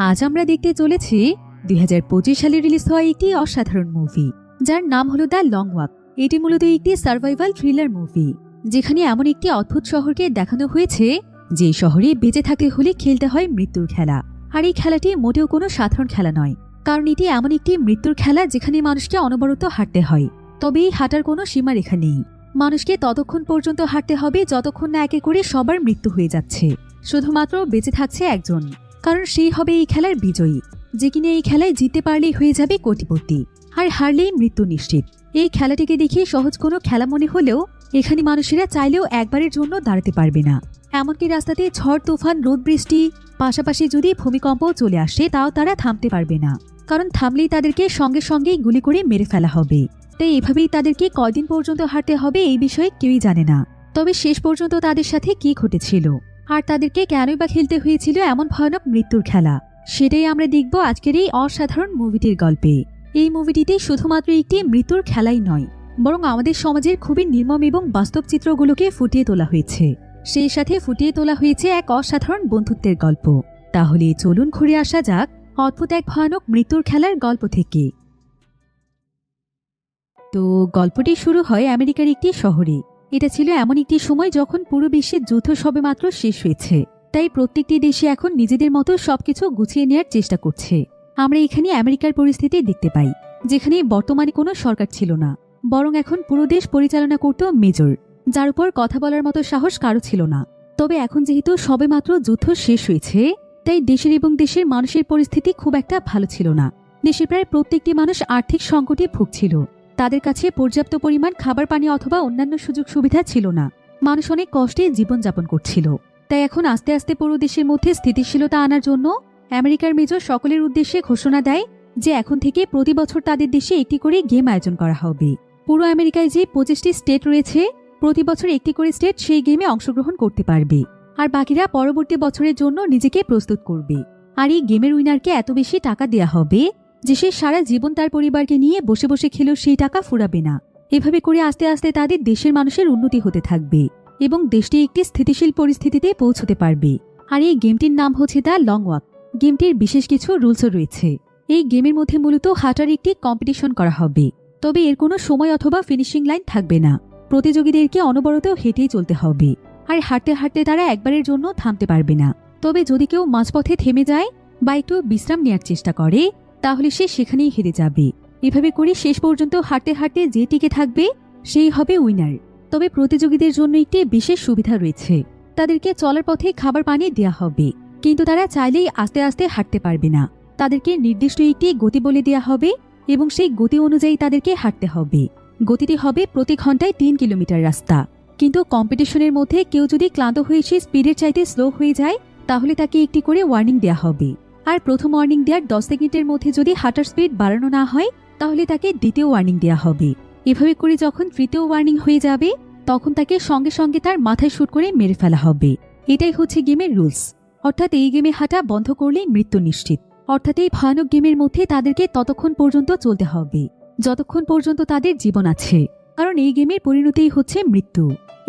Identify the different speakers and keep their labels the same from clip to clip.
Speaker 1: আজ আমরা দেখতে চলেছি 2025 সালে রিলিজ হওয়া একটি অসাধারণ মুভি, যার নাম হলো দ্য লং ওয়াক। এটি মূলত একটি সার্ভাইভাল থ্রিলার মুভি, যেখানে এমন একটি অদ্ভুত শহরকে দেখানো হয়েছে যে শহরে বেঁচে থাকতে হলে খেলতে হয় মৃত্যুর খেলা। আর এই খেলাটি মোটেও কোনো সাধারণ খেলা নয়, কারণ এটি এমন একটি মৃত্যুর খেলা যেখানে মানুষকে অনবরত হাঁটতে হয়। তবে এই হাঁটার কোনো সীমারেখা নেই। মানুষকে ততক্ষণ পর্যন্ত হাঁটতে হবে যতক্ষণ না একে করে সবার মৃত্যু হয়ে যাচ্ছে। শুধুমাত্র বেঁচে থাকছে একজন, কারণ সেই হবে এই খেলার বিজয়ী, যে কিনা এই খেলায় জিততে পারলেই হয়ে যাবে কোটিপতি, আর হারলেই মৃত্যু নিশ্চিত। এই খেলাটিকে দেখে সহজ কোনো খেলা মনে হলেও এখানে মানুষেরা চাইলেও একবারের জন্য দাঁড়াতে পারবে না। এমনকি রাস্তাতে ঝড় তুফান রোদ বৃষ্টি পাশাপাশি যদি ভূমিকম্প চলে আসে তাও তারা থামতে পারবে না, কারণ থামলেই তাদেরকে সঙ্গে সঙ্গেই গুলি করে মেরে ফেলা হবে। তাই এভাবেই তাদেরকে কয়দিন পর্যন্ত হাঁটতে হবে এই বিষয়ে কেউই জানে না। তবে শেষ পর্যন্ত তাদের সাথে কি ঘটেছিল আর তাদেরকে কেনই বা খেলতে হয়েছিল এমন ভয়ানক মৃত্যুর খেলা, সেটাই আমরা দেখব আজকের এই অসাধারণ মুভিটির গল্পে। এই মুভিটিতে শুধুমাত্র একটি মৃত্যুর খেলাই নয়, বরং আমাদের সমাজের খুবই নির্মম এবং বাস্তব চিত্রগুলোকে ফুটিয়ে তোলা হয়েছে। সেই সাথে ফুটিয়ে তোলা হয়েছে এক অসাধারণ বন্ধুত্বের গল্প। তাহলে চলুন ঘুরে আসা যাক অদ্ভুত এক ভয়ানক মৃত্যুর খেলার গল্প থেকে। তো গল্পটি শুরু হয় আমেরিকার একটি শহরে। এটা ছিল এমন একটি সময় যখন পুরো বিশ্বের যুদ্ধ সবেমাত্র শেষ হয়েছে, তাই প্রত্যেকটি দেশে এখন নিজেদের মতো সবকিছু গুছিয়ে নেওয়ার চেষ্টা করছে। আমরা এখানে আমেরিকার পরিস্থিতি দেখতে পাই, যেখানে বর্তমানে কোনো সরকার ছিল না, বরং এখন পুরো দেশ পরিচালনা করত মেজর, যার উপর কথা বলার মতো সাহস কারো ছিল না। তবে এখন যেহেতু সবেমাত্র যুদ্ধ শেষ হয়েছে, তাই দেশের এবং দেশের মানুষের পরিস্থিতি খুব একটা ভালো ছিল না। দেশের প্রায় প্রত্যেকটি মানুষ আর্থিক সংকটে ভুগছিল। তাদের কাছে পর্যাপ্ত পরিমাণ খাবার পানি অথবা অন্যান্য সুযোগ সুবিধা ছিল না। মানুষ অনেক কষ্টে জীবনযাপন করছিল। তাই এখন আস্তে আস্তে পুরো দেশের মধ্যে স্থিতিশীলতা আনার জন্য আমেরিকার মেজর সকলের উদ্দেশ্যে ঘোষণা দেয় যে এখন থেকে প্রতি বছর তাদের দেশে একটি করে গেম আয়োজন করা হবে। পুরো আমেরিকায় যে 25টি স্টেট রয়েছে, প্রতি বছর একটি করে স্টেট সেই গেমে অংশগ্রহণ করতে পারবে, আর বাকিরা পরবর্তী বছরের জন্য নিজেকে প্রস্তুত করবে। আর এই গেমের উইনারকে এত বেশি টাকা দেয়া হবে যে সে সারা জীবন তার পরিবারকে নিয়ে বসে বসে খেলেও সেই টাকা ফুরাবে না। এভাবে করে আস্তে আস্তে তাদের দেশের মানুষের উন্নতি হতে থাকবে এবং দেশটি একটি স্থিতিশীল পরিস্থিতিতে পৌঁছতে পারবে। আর এই গেমটির নাম হচ্ছে দ্য লং ওয়াক। গেমটির বিশেষ কিছু রুলসও রয়েছে। এই গেমের মধ্যে মূলত হাঁটার একটি কম্পিটিশন করা হবে, তবে এর কোনো সময় অথবা ফিনিশিং লাইন থাকবে না। প্রতিযোগীদেরকে অনবরত হেঁটেই চলতে হবে, আর হাঁটতে হাঁটতে তারা একবারের জন্য থামতে পারবে না। তবে যদি কেউ মাঝপথে থেমে যায় বা একটু বিশ্রাম নেওয়ার চেষ্টা করে, তাহলে সে সেখানেই হেরে যাবে। এভাবে করে শেষ পর্যন্ত হাঁটতে হাঁটতে যে টিকে থাকবে সেই হবে উইনার। তবে প্রতিযোগীদের জন্য একটি বিশেষ সুবিধা রয়েছে। তাদেরকে চলার পথে খাবার পানি দেয়া হবে, কিন্তু তারা চাইলেই আস্তে আস্তে হাঁটতে পারবে না। তাদেরকে নির্দিষ্ট একটি গতি বলে দেয়া হবে এবং সেই গতি অনুযায়ী তাদেরকে হাঁটতে হবে। গতিটি হবে প্রতি ঘন্টায় 3 কিলোমিটার রাস্তা। কিন্তু কম্পিটিশনের মধ্যে কেউ যদি ক্লান্ত হয়ে সে স্পিডের চাইতে স্লো হয়ে যায়, তাহলে তাকে একটি করে ওয়ার্নিং দেয়া হবে। আর প্রথম ওয়ার্নিং দেওয়ার 10 সেকেন্ডের মধ্যে যদি হাঁটার স্পিড বাড়ানো না হয়, তাহলে তাকে দ্বিতীয় ওয়ার্নিং দেওয়া হবে। এভাবে করে যখন তৃতীয় ওয়ার্নিং হয়ে যাবে, তখন তাকে সঙ্গে সঙ্গে তার মাথায় শুট করে মেরে ফেলা হবে। এটাই হচ্ছে গেমের রুলস। অর্থাৎ এই গেমে হাঁটা বন্ধ করলেই মৃত্যু নিশ্চিত। অর্থাৎ এই ভয়ানক গেমের মধ্যে তাদেরকে ততক্ষণ পর্যন্ত চলতে হবে যতক্ষণ পর্যন্ত তাদের জীবন আছে, কারণ এই গেমের পরিণতিই হচ্ছে মৃত্যু।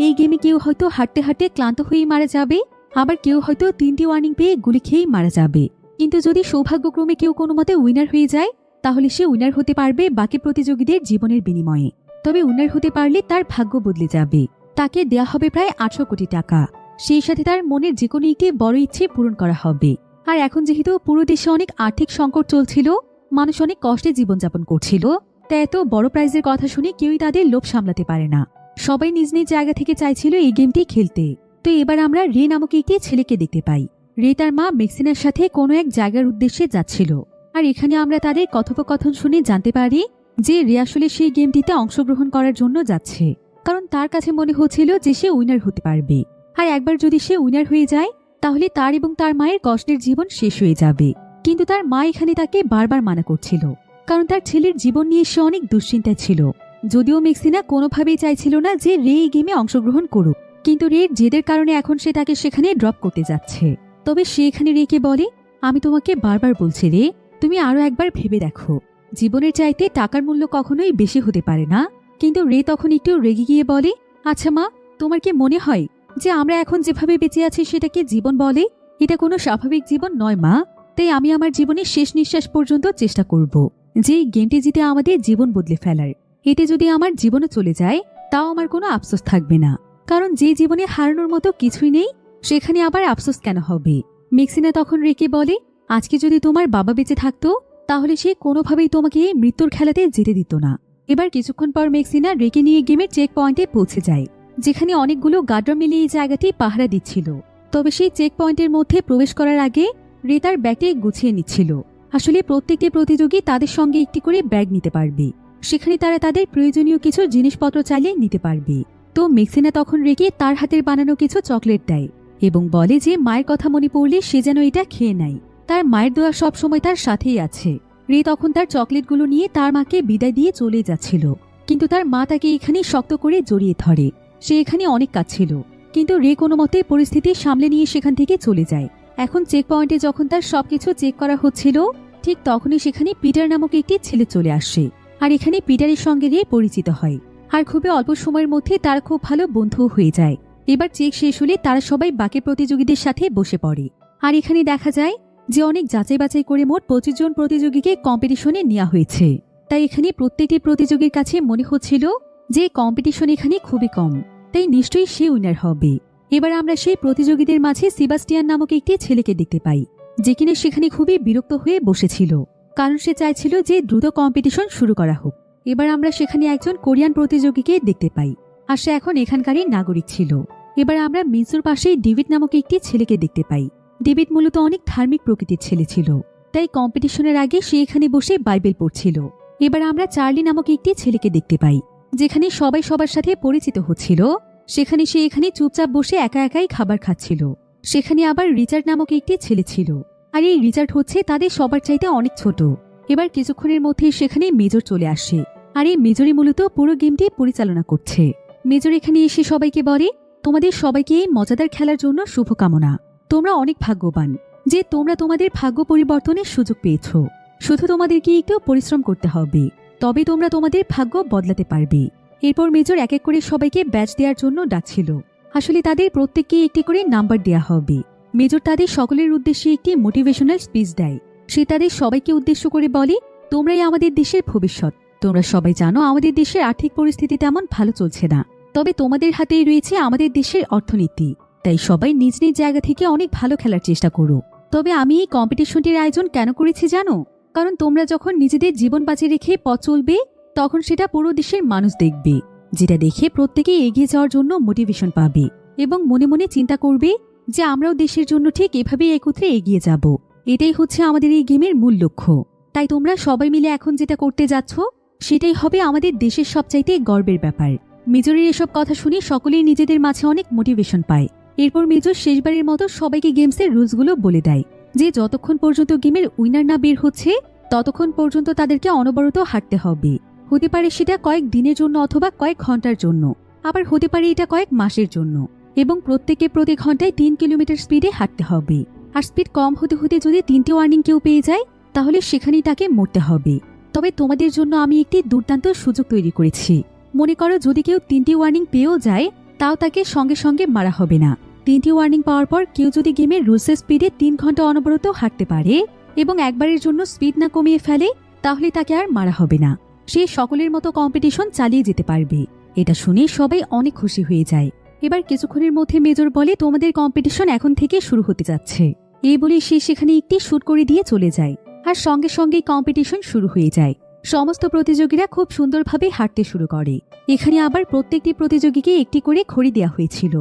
Speaker 1: এই গেমে কেউ হয়তো হাঁটতে হাঁটতে ক্লান্ত হয়ে মারা যাবে, আবার কেউ হয়তো 3টি ওয়ার্নিং পেয়ে গুলি খেয়েই মারা যাবে। কিন্তু যদি সৌভাগ্যক্রমে কেউ কোনো মতে উইনার হয়ে যায়, তাহলে সে উইনার হতে পারবে বাকি প্রতিযোগীদের জীবনের বিনিময়ে। তবে উইনার হতে পারলে তার ভাগ্য বদলে যাবে। তাকে দেয়া হবে প্রায় 800 কোটি টাকা। সেই সাথে তার মনের যে কোনো একটি বড় ইচ্ছে পূরণ করা হবে। আর এখন যেহেতু পুরো দেশে অনেক আর্থিক সংকট চলছিল, মানুষ অনেক কষ্টে জীবনযাপন করছিল, তাই এত বড় প্রাইজের কথা শুনে কেউই তাদের লোভ সামলাতে পারে না। সবাই নিজ নিজ জায়গা থেকে চাইছিল এই গেমটি খেলতে। তো এবার আমরা রে নামক একটি ছেলেকে দেখতে পাই। রে তার মা মেক্সিনার সাথে কোনো এক জায়গার উদ্দেশ্যে যাচ্ছিল। আর এখানে আমরা তাদের কথোপকথন শুনে জানতে পারি যে রে আসলে সেই গেমটিতে অংশগ্রহণ করার জন্য যাচ্ছে, কারণ তার কাছে মনে হচ্ছিল যে সে উইনার হতে পারবে। আর একবার যদি সে উইনার হয়ে যায়, তাহলে তার এবং তার মায়ের কষ্টের জীবন শেষ হয়ে যাবে। কিন্তু তার মা এখানে তাকে বারবার মানা করছিল, কারণ তার ছেলের জীবন নিয়ে সে অনেক দুশ্চিন্তায় ছিল। যদিও মেক্সিনা কোনোভাবেই চাইছিল না যে রে এই গেমে অংশগ্রহণ করুক, কিন্তু রের জেদের কারণে এখন সে তাকে সেখানে ড্রপ করতে যাচ্ছে। তবে সে এখানে রেকে বলে, আমি তোমাকে বারবার বলছি রে, তুমি আরো একবার ভেবে দেখো, জীবনের চাইতে টাকার মূল্য কখনোই বেশি হতে পারে না। কিন্তু রে তখন একটু রেগে গিয়ে বলে, আচ্ছা মা, তোমার কি মনে হয় যে আমরা এখন যেভাবে বেঁচে আছি সেটাকে জীবন বলে? এটা কোনো স্বাভাবিক জীবন নয় মা। তাই আমি আমার জীবনের শেষ নিঃশ্বাস পর্যন্ত চেষ্টা করব যে এই গেমটি জিতে আমাদের জীবন বদলে ফেলার। এতে যদি আমার জীবনও চলে যায় তাও আমার কোনো আফসোস থাকবে না, কারণ যে জীবনে হারানোর মতো কিছুই নেই সেখানে আবার আফসোস কেন হবে। মেক্সিনা তখন রেকে বলে, আজকে যদি তোমার বাবা বেঁচে থাকতো তাহলে সে কোনোভাবেই তোমাকে এই মৃত্যুর খেলাতে যেতে দিত না। এবার কিছুক্ষণ পর মেক্সিনা রেকে নিয়ে গেমের চেক পয়েন্টে পৌঁছে যায়, যেখানে অনেকগুলো গার্ডরা মিলে এই জায়গাটি পাহারা দিচ্ছিল। তবে সেই চেক পয়েন্টের মধ্যে প্রবেশ করার আগে রে তার ব্যাগটি গুছিয়ে নিচ্ছিল। আসলে প্রত্যেকটি প্রতিযোগী তাদের সঙ্গে একটি করে ব্যাগ নিতে পারবে, সেখানে তারা তাদের প্রয়োজনীয় কিছু জিনিসপত্র চাইলে নিতে পারবে। তো মেক্সিনা তখন রেকে তার হাতের বানানো কিছু চকলেট দেয় এবং বলে যে মায়ের কথা মনে পড়লে সে যেন এটা খেয়ে নেয়, তার মায়ের দোয়া সবসময় তার সাথেই আছে। রে তখন তার চকলেটগুলো নিয়ে তার মাকে বিদায় দিয়ে চলে যাচ্ছিল, কিন্তু তার মা তাকে এখানে শক্ত করে জড়িয়ে ধরে। সে এখানে অনেক কাজ ছিল, কিন্তু রে কোনো মতে পরিস্থিতি সামলে নিয়ে সেখান থেকে চলে যায়। এখন চেক পয়েন্টে যখন তার সবকিছু চেক করা হচ্ছিল ঠিক তখনই সেখানে পিটার নামক একটি ছেলে চলে আসে, আর এখানে পিটারের সঙ্গে রে পরিচিত হয়, আর খুবই অল্প সময়ের মধ্যে তার খুব ভালো বন্ধু হয়ে যায়। এবার চেক শেষ হলে তারা সবাই বাকি প্রতিযোগীদের সাথে বসে পড়ে, আর এখানে দেখা যায় যে অনেক যাচাই বাছাই করে মোট 25 জন প্রতিযোগীকে কম্পিটিশনে নেওয়া হয়েছে। তাই এখানে প্রত্যেকটি প্রতিযোগীর কাছে মনে হচ্ছিল যে কম্পিটিশন এখানে খুবই কম, তাই নিশ্চয়ই সে উইনার হবে। এবার আমরা সেই প্রতিযোগীদের মাঝে সেবাস্টিয়ান নামক একটি ছেলেকে দেখতে পাই, যে কিনা সেখানে খুবই বিরক্ত হয়ে বসেছিল, কারণ সে চাইছিল যে দ্রুত কম্পিটিশন শুরু করা হোক। এবার আমরা সেখানে একজন কোরিয়ান প্রতিযোগীকে দেখতে পাই, আর সে এখন এখানকারই নাগরিক ছিল। এবার আমরা মিনসুর পাশেই ডেভিড নামক একটি ছেলেকে দেখতে পাই। ডেভিড মূলত অনেক ধার্মিক প্রকৃতির ছেলে ছিল, তাই কম্পিটিশনের আগে সে এখানে বসে বাইবেল পড়ছিল। এবার আমরা চার্লি নামক একটি ছেলেকে দেখতে পাই, যেখানে সবাই সবার সাথে পরিচিত হচ্ছিল, সেখানে সে এখানে চুপচাপ বসে একা একাই খাবার খাচ্ছিল। সেখানে আবার রিচার্ড নামক একটি ছেলে ছিল, আর এই রিচার্ড হচ্ছে তাদের সবার চাইতে অনেক ছোট। এবার কিছুক্ষণের মধ্যে সেখানে মেজর চলে আসে, আর এই মেজরই মূলত পুরো গেমটি পরিচালনা করছে। মেজর এখানে এসে সবাইকে বলে, তোমাদের সবাইকে এই মজাদার খেলার জন্য শুভকামনা। তোমরা অনেক ভাগ্যবান যে তোমরা তোমাদের ভাগ্য পরিবর্তনের সুযোগ পেয়েছ। শুধু তোমাদেরকে একটু পরিশ্রম করতে হবে, তবে তোমরা তোমাদের ভাগ্য বদলাতে পারবে। এরপর মেজর এক এক করে সবাইকে ব্যাচ দেওয়ার জন্য ডাকছিল। আসলে তাদের প্রত্যেককে একটি করে নাম্বার দেয়া হবে। মেজর তাদের সকলের উদ্দেশ্যে একটি মোটিভেশনাল স্পিচ দেয়। সে তাদের সবাইকে উদ্দেশ্য করে বলে, তোমরাই আমাদের দেশের ভবিষ্যৎ। তোমরা সবাই জানো আমাদের দেশের আর্থিক পরিস্থিতি তেমন ভালো চলছে না, তবে তোমাদের হাতেই রয়েছে আমাদের দেশের অর্থনীতি। তাই সবাই নিজ নিজ জায়গা থেকে অনেক ভালো খেলার চেষ্টা করো। তবে আমি এই কম্পিটিশনটির আয়োজন কেন করেছি জানো? কারণ তোমরা যখন নিজেদের জীবন বাঁচিয়ে রেখে পথ চলবে তখন সেটা পুরো দেশের মানুষ দেখবে, যেটা দেখে প্রত্যেকেই এগিয়ে যাওয়ার জন্য মোটিভেশন পাবে এবং মনে মনে চিন্তা করবে যে আমরাও দেশের জন্য ঠিক এভাবেই একত্রে এগিয়ে যাব। এটাই হচ্ছে আমাদের এই গেমের মূল লক্ষ্য। তাই তোমরা সবাই মিলে এখন যেটা করতে যাচ্ছ সেটাই হবে আমাদের দেশের সবচাইতে গর্বের ব্যাপার। মেজরের এসব কথা শুনে সকলেই নিজেদের মাঝে অনেক মোটিভেশন পায়। এরপর মেজর শেষবারের মতো সবাইকে গেমসের রুলসগুলো বলে দেয় যে যতক্ষণ পর্যন্ত গেমের উইনার না বের হচ্ছে ততক্ষণ পর্যন্ত তাদেরকে অনবরত হাঁটতে হবে। হতে পারে সেটা কয়েক দিনের জন্য অথবা কয়েক ঘন্টার জন্য, আবার হতে পারে এটা কয়েক মাসের জন্য, এবং প্রত্যেকে প্রতি ঘন্টায় 3 কিলোমিটার স্পিডে হাঁটতে হবে। আর স্পিড কম হতে হতে যদি 3টে ওয়ার্নিং কেউ পেয়ে যায় তাহলে সেখানেই তাকে মরতে হবে। তবে তোমাদের জন্য আমি একটি দুর্দান্ত সুযোগ তৈরি করেছি। মনে করো যদি কেউ 3টি ওয়ার্নিং পেয়েও যায় তাও তাকে সঙ্গে সঙ্গে মারা হবে না। 3টি ওয়ার্নিং পাওয়ার পর কেউ যদি গেমের রুলসের স্পিডে 3 ঘন্টা অনবরত হাঁটতে পারে এবং একবারের জন্য স্পিড না কমিয়ে ফেলে তাহলে তাকে আর মারা হবে না। সে সকলের মতো কম্পিটিশন চালিয়ে যেতে পারবে। এটা শুনে সবাই অনেক খুশি হয়ে যায়। এবার কিছুক্ষণের মধ্যে মেজর বলে, তোমাদের কম্পিটিশন এখন থেকে শুরু হতে যাচ্ছে। এই বলে সে সেখানে একটি শুট করে দিয়ে চলে যায়, আর সঙ্গে সঙ্গেই কম্পিটিশন শুরু হয়ে যায়। সমস্ত প্রতিযোগীরা খুব সুন্দরভাবে হাঁটতে শুরু করে। এখানে আবার প্রত্যেকটি প্রতিযোগীকে একটি করে ঘড়ি দেওয়া হয়েছিল,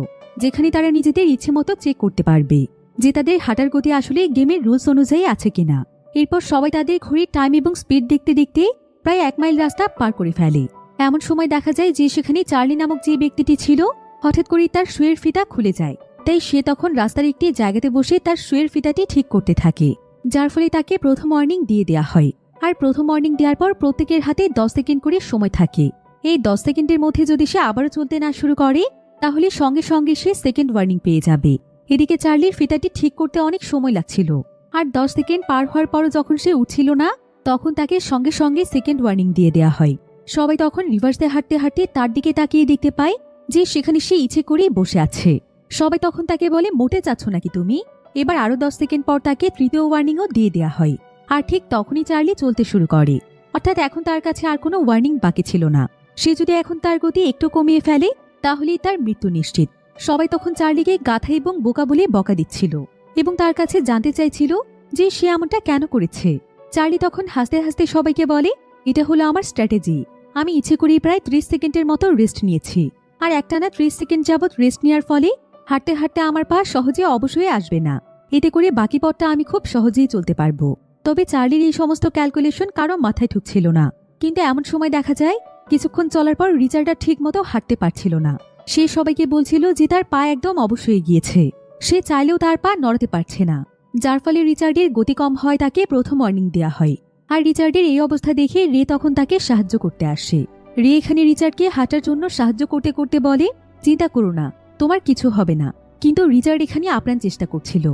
Speaker 1: যেখানে তারা নিজেদের ইচ্ছে মতো চেক করতে পারবে যে তাদের হাঁটার গতি আসলে গেমের রুলস অনুযায়ী আছে কিনা। এরপর সবাই তাদের ঘড়ির টাইম এবং স্পিড দেখতে দেখতে প্রায় 1 মাইল রাস্তা পার করে ফেলে। এমন সময় দেখা যায় যে সেখানে চার্লি নামক যে ব্যক্তিটি ছিল হঠাৎ করেই তার শুয়ের ফিতা খুলে যায়। তাই সে তখন রাস্তার একটি জায়গাতে বসে তার শুয়ের ফিতাটি ঠিক করতে থাকে, যার ফলে তাকে প্রথম ওয়ার্নিং দিয়ে দেওয়া হয়। আর প্রথম ওয়ার্নিং দেওয়ার পর প্রত্যেকের হাতে 10 সেকেন্ড করে সময় থাকে। এই 10 সেকেন্ডের মধ্যে যদি সে আবারও চলতে না শুরু করে তাহলে সঙ্গে সঙ্গে সে সেকেন্ড ওয়ার্নিং পেয়ে যাবে। এদিকে চার্লির ফিতাটি ঠিক করতে অনেক সময় লাগছিল, আর 10 সেকেন্ড পার হওয়ার পরও যখন সে উঠছিল না তখন তাকে সঙ্গে সঙ্গে সেকেন্ড ওয়ার্নিং দিয়ে দেওয়া হয়। সবাই তখন রিভার্সে হাঁটতে হাঁটতে তার দিকে তাকিয়ে দেখতে পায় যে সেখানে সে ইচ্ছে করেই বসে আছে। সবাই তখন তাকে বলে, মোটে যাচ্ছ নাকি তুমি? এবার আরো 10 সেকেন্ড পর তাকে তৃতীয় ওয়ার্নিংও দিয়ে দেওয়া হয়। আর ঠিক তখনই চার্লি চলতে শুরু করে। অর্থাৎ এখন তার কাছে আর কোনো ওয়ার্নিং বাকি ছিল না। সে যদি এখন তার গতি একটু কমিয়ে ফেলে তাহলেই তার মৃত্যু নিশ্চিত। সবাই তখন চার্লিকে গাধা এবং বোকা বলে বকা দিচ্ছিল এবং তার কাছে জানতে চাইছিল যে সে এমনটা কেন করেছে। চার্লি তখন হাসতে হাসতে সবাইকে বলে, এটা হলো আমার স্ট্র্যাটেজি। আমি ইচ্ছে করেই প্রায় 30 সেকেন্ডের মতো রেস্ট নিয়েছি। আর একটানা 30 সেকেন্ড যাবৎ রেস্ট নেওয়ার ফলে হাঁটতে হাঁটতে আমার পা সহজে অবশ্যই আসবে না। এতে করে বাকি পথটা আমি খুব সহজেই চলতে পারবো। তবে চার্লির এই সমস্ত ক্যালকুলেশন কারো মাথায় ঢুকছিল না। কিন্তু এমন সময় দেখা যায় কিছুক্ষণ চলার পর রিচার্ড ঠিক মতো হাঁটতে পারছিল না। সে সবাইকে বলছিল যে তার পা একদম অবশ হয়ে গিয়েছে। সে চাইলেও তার পা নড়াতে পারছে না, যার ফলে রিচার্ডের গতি কম হয় তাকে প্রথম ওয়ার্নিং দেওয়া হয়। আর রিচার্ডের এই অবস্থা দেখে রে তখন তাকে সাহায্য করতে আসে। রে এখানে রিচার্ডকে হাঁটার জন্য সাহায্য করতে করতে বলে, চিন্তা করো না, তোমার কিছু হবে না। কিন্তু রিচার্ড এখানে আপ্রাণ চেষ্টা করছিল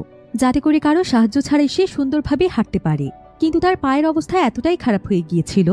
Speaker 1: যাতে করে কারো সাহায্য ছাড়াই সে সুন্দরভাবে হাঁটতে পারে। কিন্তু তার পায়ের অবস্থা এতটাই খারাপ হয়ে গিয়েছিল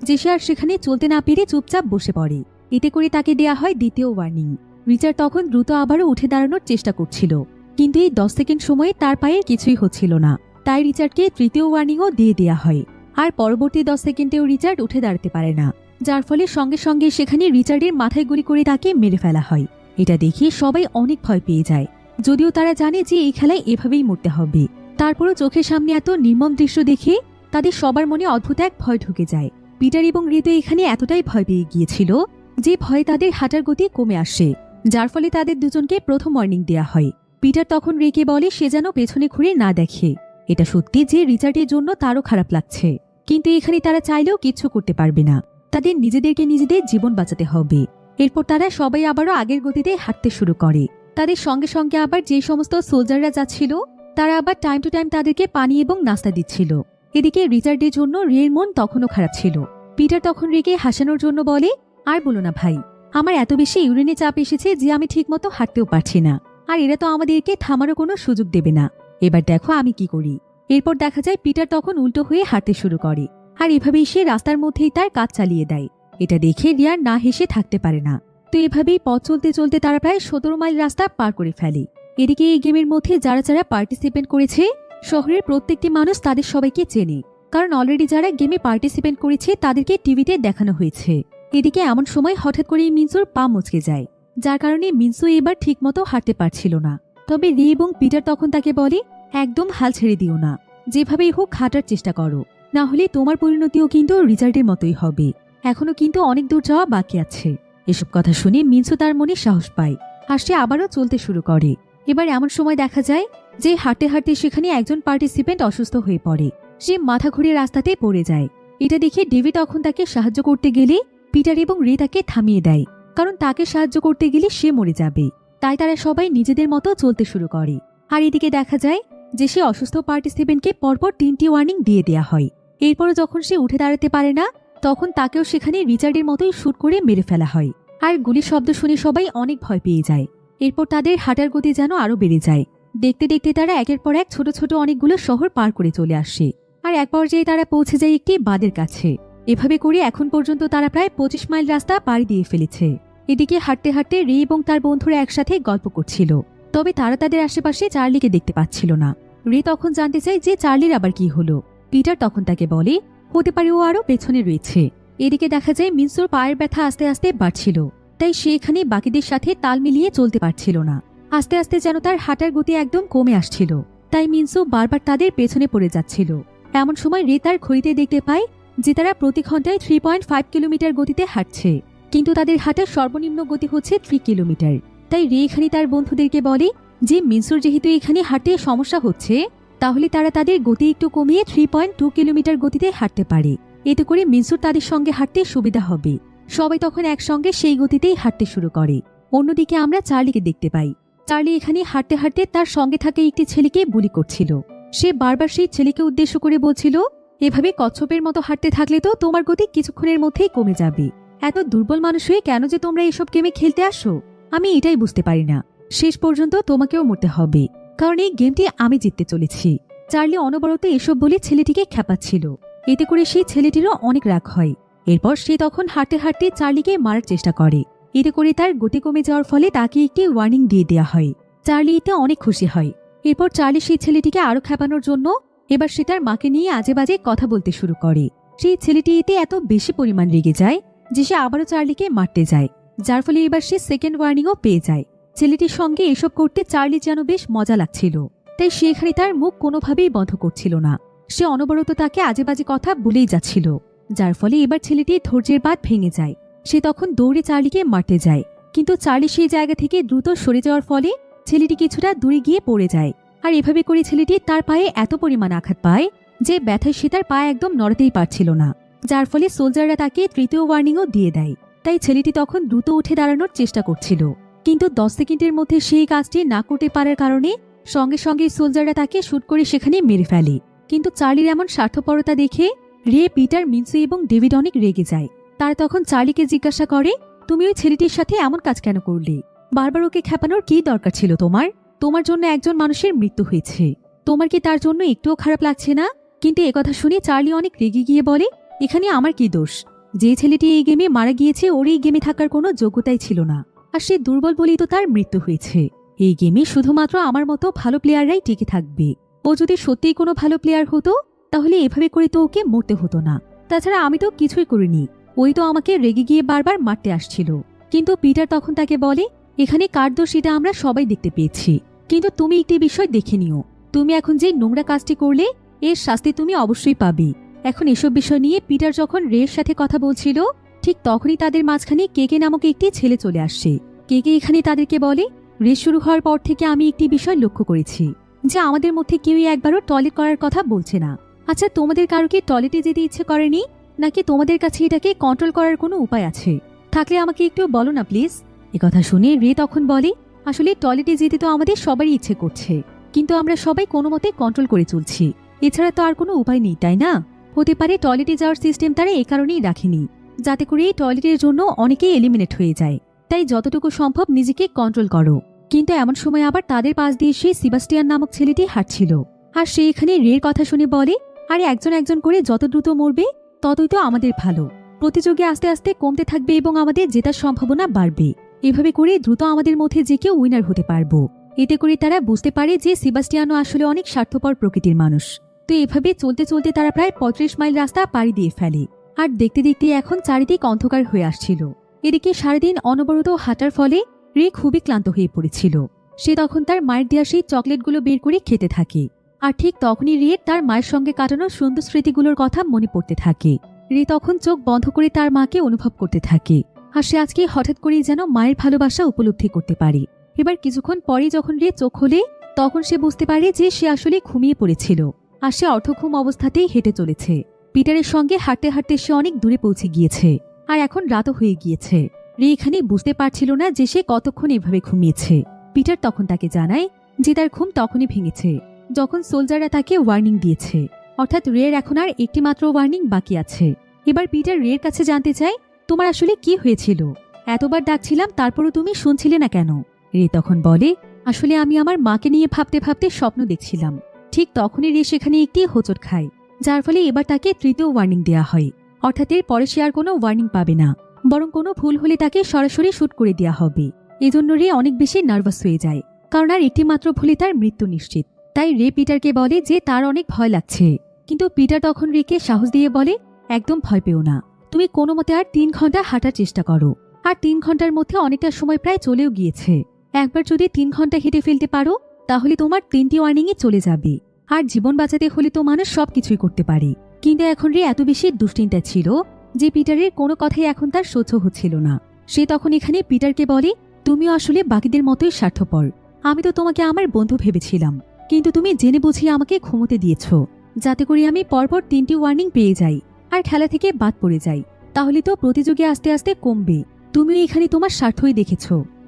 Speaker 1: যে সে আর সেখানে চলতে না পেরে চুপচাপ বসে পড়ে। এতে করে তাকে দেয়া হয় দ্বিতীয় ওয়ার্নিং। রিচার্ড তখন দ্রুত আবারও উঠে দাঁড়ানোর চেষ্টা করছিল, কিন্তু এই 10 সেকেন্ড সময়ে তার পায়ের কিছুই হচ্ছিল না। তাই রিচার্ডকে তৃতীয় ওয়ার্নিংও দিয়ে দেয়া হয়। আর পরবর্তী 10 সেকেন্ডেও রিচার্ড উঠে দাঁড়াতে পারে না, যার ফলে সঙ্গে সঙ্গে সেখানে রিচার্ডের মাথায় গুলি করে তাকে মেরে ফেলা হয়। এটা দেখে সবাই অনেক ভয় পেয়ে যায়, যদিও তারা জানে যে এই খেলায় এভাবেই মরতে হবে। তারপরও চোখের সামনে এত নির্মম দৃশ্য দেখে তাদের সবার মনে অদ্ভুত এক ভয় ঢুকে যায়। পিটার এবং রে তো এখানে এতটাই ভয় পেয়ে গিয়েছিল যে ভয়ে তাদের হাঁটার গতি কমে আসে, যার ফলে তাদের দুজনকে প্রথম ওয়ার্নিং দেয়া হয়। পিটার তখন রেকে বলে সে যেন পেছনে ঘুরে না দেখে। এটা সত্যি যে রিচার্ডের জন্য তারও খারাপ লাগছে, কিন্তু এখানে তারা চাইলেও কিচ্ছু করতে পারবে না। তাদের নিজেদেরকে নিজেদের জীবন বাঁচাতে হবে। এরপর তারা সবাই আবারও আগের গতিতে হাঁটতে শুরু করে। তাদের সঙ্গে সঙ্গে আবার যে সমস্ত সোলজাররা যাচ্ছিল তারা আবার টাইম টু টাইম তাদেরকে পানি এবং নাস্তা দিচ্ছিল। এদিকে রিচার্ডের জন্য রের মন তখনও খারাপ ছিল। পিটার তখন রেকে হাসানোর জন্য বলে, আর বলো না ভাই, আমার এত বেশি ইউরিনে চাপ এসেছে যে আমি ঠিকমতো হাঁটতেও পারছি না। আর এরা তো আমাদেরকে থামারও কোনো সুযোগ দেবে না। এবার দেখো আমি কি করি। এরপর দেখা যায় পিটার তখন উল্টো হয়ে হাঁটতে শুরু করে, আর এভাবেই সে রাস্তার মধ্যেই তার কাজ চালিয়ে দেয়। এটা দেখে রিয়ার না হেসে থাকতে পারে না। তো এভাবেই পথ চলতে চলতে তারা প্রায় 17 মাইল রাস্তা পার করে ফেলে। এদিকে এই গেমের মধ্যে যারা যারা পার্টিসিপেন্ট করেছে শহরের প্রত্যেকটি মানুষ তাদের সবাইকে চেনে, কারণ অলরেডি যারা গেমে পার্টিসিপেন্ট করেছে তাদেরকে টিভিতে দেখানো হয়েছে। এদিকে এমন সময় হঠাৎ করে মিনসুর পা মচকে যায়, যার কারণে মিনসু এবার ঠিকমতো হাঁটতে পারছিল না। তবে রি এবং পিটার তখন তাকে বলে, একদম হাল ছেড়ে দিও না, যেভাবেই হোক হাঁটার চেষ্টা করো, না হলে তোমার পরিণতিও কিন্তু রিচার্ডের মতোই হবে। এখনো কিন্তু অনেক দূর যাওয়া বাকি আছে। এসব কথা শুনে মিনসু তার মনে সাহস পায়, আর সে আবারও চলতে শুরু করে। এবার এমন সময় দেখা যায় যে হাঁটতে হাঁটতে সেখানে একজন পার্টিসিপেন্ট অসুস্থ হয়ে পড়ে। সে মাথা ঘুরে রাস্তাতে পড়ে যায়। এটা দেখে ডেভি তখন তাকে সাহায্য করতে গেলে পিটার এবং রে তাকে থামিয়ে দেয়, কারণ তাকে সাহায্য করতে গেলে সে মরে যাবে। তাই তারা সবাই নিজেদের মতো চলতে শুরু করে। আর এদিকে দেখা যায় যে সে অসুস্থ পার্টিসিপেন্টকে পরপর 3টি ওয়ার্নিং দিয়ে দেয়া হয়। এরপরও যখন সে উঠে দাঁড়াতে পারে না তখন তাকেও সেখানে রিচার্ডের মতোই শুট করে মেরে ফেলা হয়। আর গুলির শব্দ শুনে সবাই অনেক ভয় পেয়ে যায়। এরপর তাদের হাঁটার গতি যেন আরো বেড়ে যায়। দেখতে দেখতে তারা একের পর এক ছোট ছোট অনেকগুলো শহর পার করে চলে আসে। আর এক পর্যায়ে তারা পৌঁছে যায় একটি বাঁধের কাছে। এভাবে করে এখন পর্যন্ত তারা প্রায় 25 মাইল রাস্তা পাড়ি দিয়ে ফেলেছে। এদিকে হাঁটতে হাঁটতে রে এবং তার বন্ধুরা একসাথে গল্প করছিল, তবে তারা তাদের আশেপাশে চার্লিকে দেখতে পাচ্ছিল না। রে তখন জানতে চায় যে চার্লির আবার কি হলো। পিটার তখন তাকে বলে, হতে পারে ও আরো পেছনে রয়েছে। এদিকে দেখা যায় মিনসুর পায়ের ব্যথা আস্তে আস্তে বাড়ছিল, তাই সে এখানে বাকিদের সাথে তাল মিলিয়ে চলতে পারছিল না। আস্তে আস্তে যেন তার হাঁটার গতি একদম কমে আসছিল, তাই মিনসু বারবার তাদের পেছনে পড়ে যাচ্ছিল। এমন সময় রে তার ঘড়িতে দেখতে পায় যে তারা প্রতি ঘন্টায় 3.5 কিলোমিটার গতিতে হাঁটছে, কিন্তু তাদের হাঁটার সর্বনিম্ন গতি হচ্ছে 3 কিলোমিটার। তাই রে এখানে তার বন্ধুদেরকে বলে যে মিনসুর যেহেতু এখানে হাঁটতে সমস্যা হচ্ছে, তাহলে তারা তাদের গতি একটু কমিয়ে 3.2 কিলোমিটার গতিতে হাঁটতে পারে। এতে করে মিনসুর তাদের সঙ্গে হাঁটতে সুবিধা হবে। সবাই তখন একসঙ্গে সেই গতিতেই হাঁটতে শুরু করে। অন্যদিকে আমরা চার্লিকে দেখতে পাই। চার্লি এখানে হাঁটতে হাঁটতে তার সঙ্গে থাকা একটি ছেলেকে বুলি করছিল। সে বারবার সেই ছেলেকে উদ্দেশ্য করে বলছিল, এভাবে কচ্ছপের মতো হাঁটতে থাকলে তো তোমার গতি কিছুক্ষণের মধ্যেই কমে যাবে। এত দুর্বল মানুষ হয়ে কেন যে তোমরা এসব গেমে খেলতে আসো, আমি এটাই বুঝতে পারি না। শেষ পর্যন্ত তোমাকেও মরতে হবে, কারণ এই গেমটি আমি জিততে চলেছি। চার্লি অনবরত এসব বলে ছেলেটিকে খেপাচ্ছিল। এতে করে সেই ছেলেটিরও অনেক রাগ হয়। এরপর সে তখন হাঁটতে হাঁটতে চার্লিকে মারার চেষ্টা করে। এতে করে তার গতি কমে যাওয়ার ফলে তাকে একটি ওয়ার্নিং দিয়ে দেওয়া হয়। চার্লি এতে অনেক খুশি হয়। এরপর চার্লি সেই ছেলেটিকে আরো খেপানোর জন্য এবার সে তার মাকে নিয়ে আজে বাজে কথা বলতে শুরু করে। সেই ছেলেটি এতে এত বেশি পরিমাণ রেগে যায় যে সে আবারও চার্লিকে মারতে যায়, যার ফলে এবার সে সেকেন্ড ওয়ার্নিংও পেয়ে যায়। ছেলেটির সঙ্গে এসব করতে চার্লি যেন বেশ মজা লাগছিল, তাই সে এখানে তার মুখ কোনোভাবেই বন্ধ করছিল না। সে অনবরত তাকে আজে বাজে কথা বলেই যাচ্ছিল, যার ফলে এবার ছেলেটির ধৈর্যের বাঁধ ভেঙে যায়। সে তখন দৌড়ে চার্লিকে মারতে যায়, কিন্তু চার্লি সেই জায়গা থেকে দ্রুত সরে যাওয়ার ফলে ছেলেটি কিছুটা দূরে গিয়ে পড়ে যায়। আর এভাবে করে ছেলেটি তার পায়ে এত পরিমাণ আঘাত পায় যে ব্যথায় সে তার পা একদম নড়াতেই পারছিল না, যার ফলে সোলজাররা তাকে তৃতীয় ওয়ার্নিংও দিয়ে দেয়। তাই ছেলেটি তখন দ্রুত উঠে দাঁড়ানোর চেষ্টা করছিল, কিন্তু 10 সেকেন্ডের মধ্যে সেই কাজটি না করতে পারার কারণে সঙ্গে সঙ্গে সোলজাররা তাকে শুট করে সেখানে মেরে ফেলে। কিন্তু চার্লির এমন স্বার্থপরতা দেখে রে, পিটার, মিন্সি এবং ডেভিড অনেক রেগে যায়। তারা তখন চার্লিকে জিজ্ঞাসা করে, তুমি ওই ছেলেটির সাথে এমন কাজ কেন করলে? বারবার ওকে খেপানোর কি দরকার ছিল তোমার? তোমার জন্য একজন মানুষের মৃত্যু হয়েছে, তোমার কি তার জন্য একটুও খারাপ লাগছে না? কিন্তু একথা শুনে চার্লি অনেক রেগে গিয়ে বলে, এখানে আমার কি দোষ? যে ছেলেটি এই গেমে মারা গিয়েছে ওর এই গেমে থাকার কোনো যোগ্যতাই ছিল না, আর সে দুর্বল বলেই তো তার মৃত্যু হয়েছে। এই গেমে শুধুমাত্র আমার মতো ভালো প্লেয়াররাই টিকে থাকবে। ও যদি সত্যিই কোনো ভালো প্লেয়ার হতো তাহলে এভাবে করে তো ওকে মরতে হতো না। তাছাড়া আমি তো কিছুই করিনি, ওই তো আমাকে রেগে গিয়ে বারবার মারতে আসছিল। কিন্তু পিটার তখন তাকে বলে, এখানে কার দোষ এটা আমরা সবাই দেখতে পেয়েছি, কিন্তু তুমি একটি বিষয় দেখে নিও, তুমি এখন যে নোংরা কাজটি করলে এর শাস্তি তুমি অবশ্যই পাবে। এখন এসব বিষয় নিয়ে পিটার যখন রের সাথে কথা বলছিল ঠিক তখনই তাদের মাঝখানে কেকে নামক একটি ছেলে চলে আসছে। কেকে এখানে তাদেরকে বলে, রেস শুরু হওয়ার পর থেকে আমি একটি বিষয় লক্ষ্য করেছি যে আমাদের মধ্যে কেউই একবারও টয়লেট করার কথা বলছে না। আচ্ছা, তোমাদের কারো কি টয়লেটে যেতে ইচ্ছে করেনি, নাকি তোমাদের কাছে এটাকে কন্ট্রোল করার কোনো উপায় আছে? থাকলে আমাকে একটু বলো না প্লিজ। একথা শুনে রে তখন বলে, আসলে টয়লেটে যেতে তো আমাদের সবারই ইচ্ছে করছে, কিন্তু আমরা সবাই কোনো মতে কন্ট্রোল করে চলছি, এছাড়া তো আর কোনো উপায় নেই, তাই না? হতে পারে টয়লেটে যাওয়ার সিস্টেম তারা এই কারণেই রাখেনি যাতে করে এই টয়লেটের জন্য অনেকেই এলিমিনেট হয়ে যায়, তাই যতটুকু সম্ভব নিজেকে কন্ট্রোল করো। কিন্তু এমন সময় আবার তাদের পাশ দিয়ে সেই সেবাস্টিয়ান নামক ছেলেটি হাঁটছিল, আর সে এখানে রের কথা শুনে বলে, আরে একজন একজন করে যত দ্রুত মরবে ততই তো আমাদের ভালো, প্রতিযোগী আস্তে আস্তে কমতে থাকবে এবং আমাদের জেতার সম্ভাবনা বাড়বে। এভাবে করে দ্রুত আমাদের মধ্যে যে কেউ উইনার হতে পারবো। এতে করে তারা বুঝতে পারে যে সেবাস্টিয়ানো আসলে অনেক স্বার্থপর প্রকৃতির মানুষ। তো এভাবে চলতে চলতে তারা প্রায় 35 মাইল রাস্তা পাড়ি দিয়ে ফেলে, আর দেখতে দেখতে এখন চারিদিক অন্ধকার হয়ে আসছিল। এদিকে সারাদিন অনবরত হাঁটার ফলে রে খুবই ক্লান্ত হয়ে পড়েছিল। সে তখন তার মায়ের দেওয়া সেই চকলেটগুলো বের করে খেতে থাকে, আর ঠিক তখনই রে তার মায়ের সঙ্গে কাটানো সুন্দর স্মৃতিগুলোর কথা মনে পড়তে থাকে। রে তখন চোখ বন্ধ করে তার মাকে অনুভব করতে থাকে, আর সে আজকে হঠাৎ করেই যেন মায়ের ভালোবাসা উপলব্ধি করতে পারে। এবার কিছুক্ষণ পরে যখন রে চোখ খোলে তখন সে বুঝতে পারে যে সে আসলে ঘুমিয়ে পড়েছিল, আর সে অর্ধঘুম অবস্থাতেই হেঁটে চলেছে। পিটারের সঙ্গে হাঁটতে হাঁটতে সে অনেক দূরে পৌঁছে গিয়েছে, আর এখন রাতও হয়ে গিয়েছে। রে এখানে বুঝতে পারছিল না যে সে কতক্ষণ এভাবে ঘুমিয়েছে। পিটার তখন তাকে জানায় যে তার ঘুম তখনই ভেঙেছে যখন সোলজাররা তাকে ওয়ার্নিং দিয়েছে, অর্থাৎ রের এখন আর একটি মাত্র ওয়ার্নিং বাকি আছে। এবার পিটার রের কাছে জানতে চায়, তোমার আসলে কি হয়েছিল? এতবার ডাকছিলাম তারপরও তুমি শুনছিলে না কেন? রে তখন বলে, আসলে আমি আমার মাকে নিয়ে ভাবতে ভাবতে স্বপ্ন দেখছিলাম। ঠিক তখনই রে সেখানে একটি হোঁচট খায়, যার ফলে এবার তাকে তৃতীয় ওয়ার্নিং দেয়া হয়, অর্থাৎ এর পরে সে আর কোনো ওয়ার্নিং পাবে না, বরং কোনো ভুল হলে তাকে সরাসরি শুট করে দেওয়া হবে। এজন্য রে অনেক বেশি নার্ভাস হয়ে যায়, কারণ আর একটি মাত্র ভুলে তার মৃত্যু নিশ্চিত। তাই রে পিটারকে বলে যে তার অনেক ভয় লাগছে, কিন্তু পিটার তখন রেকে সাহস দিয়ে বলে, একদম ভয় পেও না, তুমি কোনো মতে আর 3 ঘন্টা হাঁটার চেষ্টা করো। আর 3 ঘন্টার মধ্যে অনেকটা সময় প্রায় চলেও গিয়েছে। একবার যদি 3 ঘন্টা হেঁটে ফেলতে পারো তাহলে তোমার 3টি ওয়ার্নিংয়ে চলে যাবে। আর জীবন বাঁচাতে হলে তো মানুষ সবকিছুই করতে পারে। কিন্তু এখন রে এত বেশি দুশ্চিন্তা ছিল যে পিটারের কোনো কথাই এখন তার সহ্য হচ্ছিল না। সে তখন এখানে পিটারকে বলে, তুমিও আসলে বাকিদের মতোই স্বার্থপর। আমি তো তোমাকে আমার বন্ধু ভেবেছিলাম, কিন্তু তুমি জেনে বুঝিয়ে আমাকে ঘুমোতে দিয়েছ যাতে করে আমি পরপর 3টি ওয়ার্নিং পেয়ে যাই আর খেলা থেকে বাদ পড়ে যাই। তাহলে তো প্রতিযোগী আস্তে আস্তে কমবে। তুমিও এখানে তোমার স্বার্থই দেখেছ।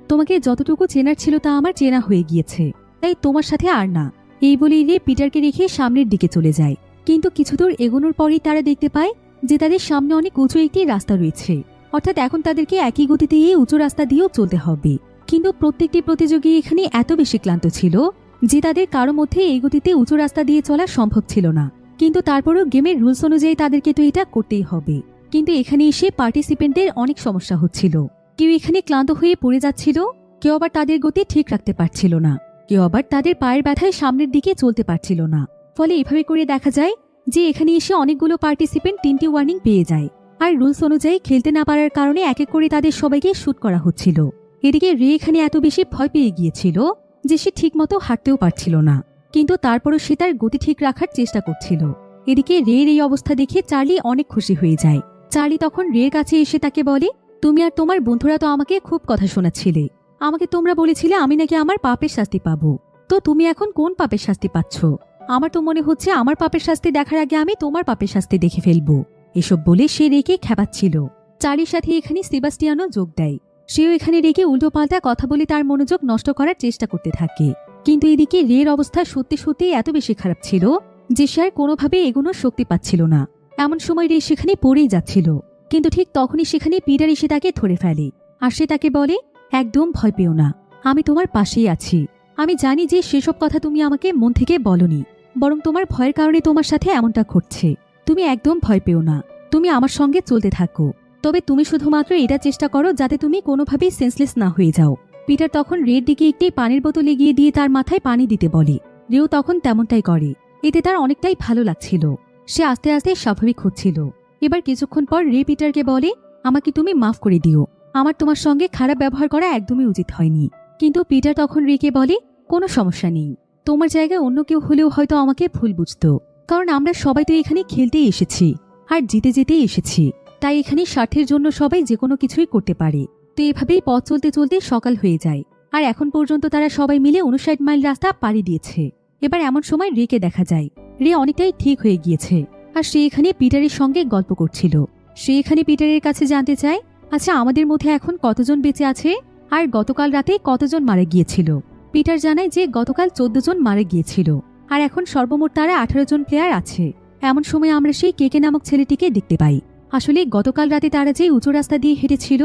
Speaker 1: তোমাকে যতটুকু চেনার ছিল তা আমার চেনা হয়ে গিয়েছে, তাই তোমার সাথে আর না। এই বলেই রে পিটারকে রেখে সামনের দিকে চলে যায়। কিন্তু কিছু দূর এগোনোর পরেই তারা দেখতে পায় যে তাদের সামনে অনেক উঁচু একটি রাস্তা রয়েছে, অর্থাৎ এখন তাদেরকে একই গতিতে এই উঁচু রাস্তা দিয়েও চলতে হবে। কিন্তু প্রত্যেকটি প্রতিযোগী এখানে এত বেশি ক্লান্ত ছিল যে তাদের কারো মধ্যে এই গতিতে উঁচু রাস্তা দিয়ে চলা সম্ভব ছিল না। কিন্তু তারপরও গেমের রুলস অনুযায়ী তাদেরকে তো এটা করতেই হবে। কিন্তু এখানে এসে পার্টিসিপেন্টদের অনেক সমস্যা হচ্ছিল। কেউ এখানে ক্লান্ত হয়ে পড়ে যাচ্ছিল, কেউ আবার তাদের গতি ঠিক রাখতে পারছিল না। কেউ আবার তাদের পায়ের ব্যথায় সামনের দিকে চলতে পারছিল না। ফলে এভাবে করে দেখা যায় যে এখানে এসে অনেকগুলো পার্টিসিপেন্ট 3টি ওয়ার্নিং পেয়ে যায়। আর রুলস অনুযায়ী খেলতে না পারার কারণে এক এক করে তাদের সবাইকে শুট করা হচ্ছিল। এদিকে রে এখানে এত বেশি ভয় পেয়ে গিয়েছিল যে সে ঠিকমতো হাঁটতেও পারছিল না, কিন্তু তারপরও সে তার গতি ঠিক রাখার চেষ্টা করছিল। এদিকে রের এই অবস্থা দেখে চার্লি অনেক খুশি হয়ে যায়। চার্লি তখন রের কাছে এসে তাকে বলে, তুমি আর তোমার বন্ধুরা তো আমাকে খুব কথা শোনাচ্ছিলে, আমাকে তোমরা বলেছিলে আমি নাকি আমার পাপের শাস্তি পাবো। তো তুমি এখন কোন পাপের শাস্তি পাচ্ছ? আমার তো মনে হচ্ছে আমার পাপের শাস্তি দেখার আগে আমি তোমার পাপের শাস্তি দেখে ফেলবো। এসব বলে সে রেকে খেপাচ্ছিল। চার্লির সাথে এখানে সেবাস্টিয়ানও যোগ দেয়। সেও এখানে রেকে উল্টোপাল্টা কথা বলে তার মনোযোগ নষ্ট করার চেষ্টা করতে থাকে। কিন্তু এদিকে রের অবস্থা সত্যি সত্যি এত বেশি খারাপ ছিল যে সে আর কোনোভাবে এগোনোর শক্তি পাচ্ছিল না। এমন সময় রে সেখানে পড়েই যাচ্ছিল, কিন্তু ঠিক তখনই সেখানে পিটার এসে তাকে ধরে ফেলে। আর সে তাকে বলে, একদম ভয় পেও না, আমি তোমার পাশেই আছি। আমি জানি যে সেসব কথা তুমি আমাকে মন থেকে বলনি, বরং তোমার ভয়ের কারণে তোমার সাথে এমনটা ঘটছে। তুমি একদম ভয় পেও না, তুমি আমার সঙ্গে চলতে থাকো। তবে তুমি শুধুমাত্র এটা চেষ্টা করো যাতে তুমি কোনোভাবেই সেন্সলেস না হয়ে যাও। পিটার তখন রের দিকে একটি পানির বোতল এগিয়ে দিয়ে তার মাথায় পানি দিতে বলে। রেও তখন তেমনটাই করে। এতে তার অনেকটাই ভালো লাগছিল। সে আস্তে আস্তে স্বাভাবিক হচ্ছিল। এবার কিছুক্ষণ পর রে পিটারকে বলে, আমাকে তুমি মাফ করে দিও, আমার তোমার সঙ্গে খারাপ ব্যবহার করা একদমই উচিত হয়নি। কিন্তু পিটার তখন রেকে বলে, কোনো সমস্যা নেই, তোমার জায়গায় অন্য কেউ হলেও হয়তো আমাকে ভুল বুঝতো, কারণ আমরা সবাই তো এখানে খেলতেই এসেছি আর জিতে যেতেই এসেছি। তাই এখানে স্বার্থের জন্য সবাই যে কোনো কিছুই করতে পারে। তো এভাবেই পথ চলতে চলতে সকাল হয়ে যায়। আর এখন পর্যন্ত তারা সবাই মিলে 59 মাইল রাস্তা পাড়ি দিয়েছে। এবার এমন সময় রেকে দেখা যায়। রে অনেকটাই ঠিক হয়ে গিয়েছে আর সে এখানে পিটারের সঙ্গে গল্প করছিল। সে এখানে পিটারের কাছে জানতে চায়, আচ্ছা আমাদের মধ্যে এখন কতজন বেঁচে আছে আর গতকাল রাতে কতজন মারা গিয়েছিল। পিটার জানায় যে গতকাল 14 জন মারা গিয়েছিল আর এখন সর্বমোট তারা 18 জন প্লেয়ার আছে। এমন সময় আমরা সেই কেকে নামক ছেলেটিকে দেখতে পাই। আসলে গতকাল রাতে তারা যে উঁচু রাস্তা দিয়ে হেঁটেছিল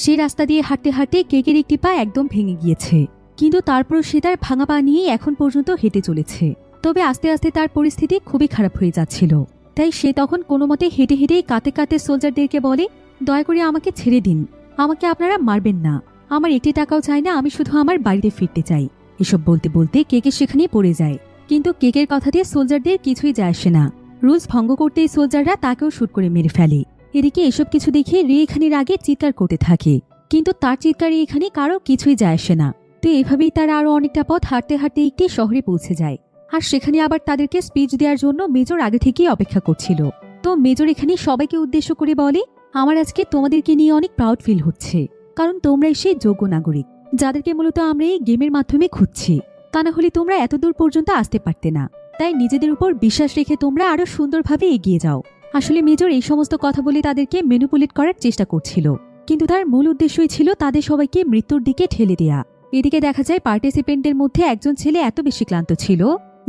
Speaker 1: সে রাস্তা দিয়ে হাঁটতে হাঁটতে কেকের একটি পা একদম ভেঙে গিয়েছে, কিন্তু তারপর সে তার ভাঙা পা নিয়ে এখন পর্যন্ত হেঁটে চলেছে। তবে আস্তে আস্তে তার পরিস্থিতি খুবই খারাপ হয়ে যাচ্ছিল। তাই সে তখন কোনো মতে হেঁটে হেঁটেই কাঁদতে কাঁদতে সোলজারদেরকে বলে, দয়া করে আমাকে ছেড়ে দিন, আমাকে আপনারা মারবেন না, আমার একটি টাকাও চাই না, আমি শুধু আমার বাড়িতে ফিরতে চাই। এসব বলতে বলতে কেকে সেখানেই পড়ে যায়। কিন্তু কেকের কথা দিয়ে সোলজারদের কিছুই যায় আসে না। রুলস ভঙ্গ করতেই সোলজাররা তাকেও শুট করে মেরে ফেলে। এদিকে এসব কিছু দেখে রে এখানের আগে চিৎকার করতে থাকে, কিন্তু তার চিৎকারে এখানে কারো কিছুই যায় আসে না। তো এভাবেই তারা আরো অনেকটা পথ হাঁটতে হাঁটতে একটি শহরে পৌঁছে যায়। আর সেখানে আবার তাদেরকে স্পিচ দেওয়ার জন্য মেজর আগে থেকেই অপেক্ষা করছিল। তো মেজর এখানে সবাইকে উদ্দেশ্য করে বলে, আমার আজকে তোমাদেরকে নিয়ে অনেক প্রাউড ফিল হচ্ছে, কারণ তোমরাই সেই যোগ্য নাগরিক যাদেরকে মূলত আমরা এই গেমের মাধ্যমে খুঁজছি। তা না হলে তোমরা এত দূর পর্যন্ত আসতে পারতে না। তাই নিজেদের উপর বিশ্বাস রেখে তোমরা আরো সুন্দরভাবে এগিয়ে যাও। আসলে মেজর এই সমস্ত কথা বলে তাদেরকে ম্যানিপুলেট করার চেষ্টা করছিল, কিন্তু তার মূল উদ্দেশ্যই ছিল তাদের সবাইকে মৃত্যুর দিকে ঠেলে দেয়া। এদিকে দেখা যায় পার্টিসিপেন্টদের মধ্যে একজন ছেলে এত বেশি ক্লান্ত ছিল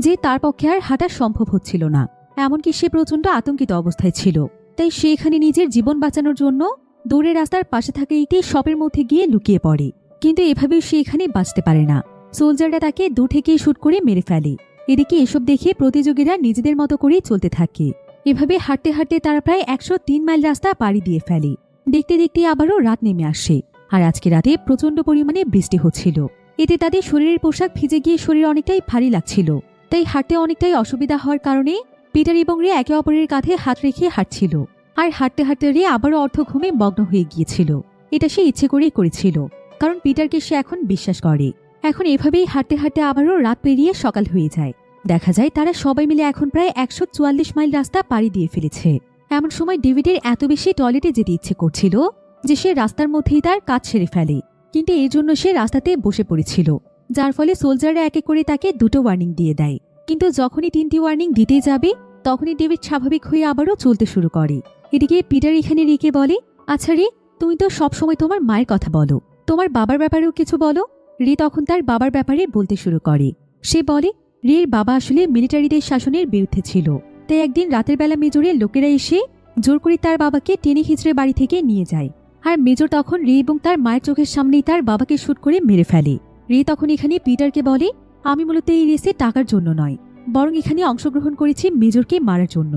Speaker 1: যে তার পক্ষে আর হাঁটা সম্ভব হচ্ছিল না। এমনকি সে প্রচন্ড আতঙ্কিত অবস্থায় ছিল। তাই সে এখানে নিজের জীবন বাঁচানোর জন্য দৌড়ে রাস্তার পাশে থাকা একটি শপের মধ্যে গিয়ে লুকিয়ে পড়ে। কিন্তু এভাবেও সে এখানে বাঁচতে পারে না। সোলজাররা তাকে দূর থেকে শুট করে মেরে ফেলে। এদিকে এসব দেখে প্রতিযোগীরা নিজেদের মতো করেই চলতে থাকে। এভাবে হাঁটতে হাঁটতে তারা প্রায় 103 মাইল রাস্তা পাড়ি দিয়ে ফেলে। দেখতে দেখতে আবারও রাত নেমে আসে আর আজকে রাতে প্রচন্ড পরিমাণে বৃষ্টি হচ্ছিল। এতে তাদের শরীরের পোশাক ভিজে গিয়ে শরীর অনেকটাই ভারী লাগছিল। তাই হাঁটতে অনেকটাই অসুবিধা হওয়ার কারণে পিটার এবং রে একে অপরের কাঁধে হাত রেখে হাঁটছিল। আর হাঁটতে হাঁটতে রে আবারও অর্ধ ঘুমে মগ্ন হয়ে গিয়েছিল। এটা সে ইচ্ছে করেই করেছিল, কারণ পিটারকে সে এখন বিশ্বাস করে। এখন এভাবেই হাঁটতে হাঁটতে আবারও রাত পেরিয়ে সকাল হয়ে যায়। দেখা যায় তারা সবাই মিলে এখন প্রায় 144 মাইল রাস্তা পাড়ি দিয়ে ফেলেছে। এমন সময় ডেভিডের এত বেশি টয়লেটে যেতে ইচ্ছে করছিল যে সে রাস্তার মধ্যেই তার কাজ সেরে ফেলে, কিন্তু এর জন্য সে রাস্তাতে বসে পড়েছিল, যার ফলে সোলজাররা একে করে তাকে 2টো ওয়ার্নিং দিয়ে দেয়। কিন্তু যখনই 3টি ওয়ার্নিং দিতে যাবে তখনই ডেভিড স্বাভাবিক হয়ে আবারও চলতে শুরু করে। এদিকে পিটার এখানে রেকে বলে, আচ্ছা রে, তুমি তো সবসময় তোমার মায়ের কথা বলো, তোমার বাবার ব্যাপারেও কিছু বলো। রে তখন তার বাবার ব্যাপারে বলতে শুরু করে। সে বলে, রের বাবা আসলে মিলিটারিদের শাসনের বিরুদ্ধে ছিল। তাই একদিন রাতের বেলা মেজরের লোকেরা এসে জোর করে তার বাবাকে টেনে হিঁচড়ে বাড়ি থেকে নিয়ে যায়। আর মেজর তখন রে এবং তার মায়ের চোখের সামনেই তার বাবাকে শুট করে মেরে ফেলে। রে তখন এখানে পিটারকে বলে, আমি মূলত এই রেসে টাকার জন্য নয়, বরং এখানে অংশগ্রহণ করেছি মেজরকে মারার জন্য,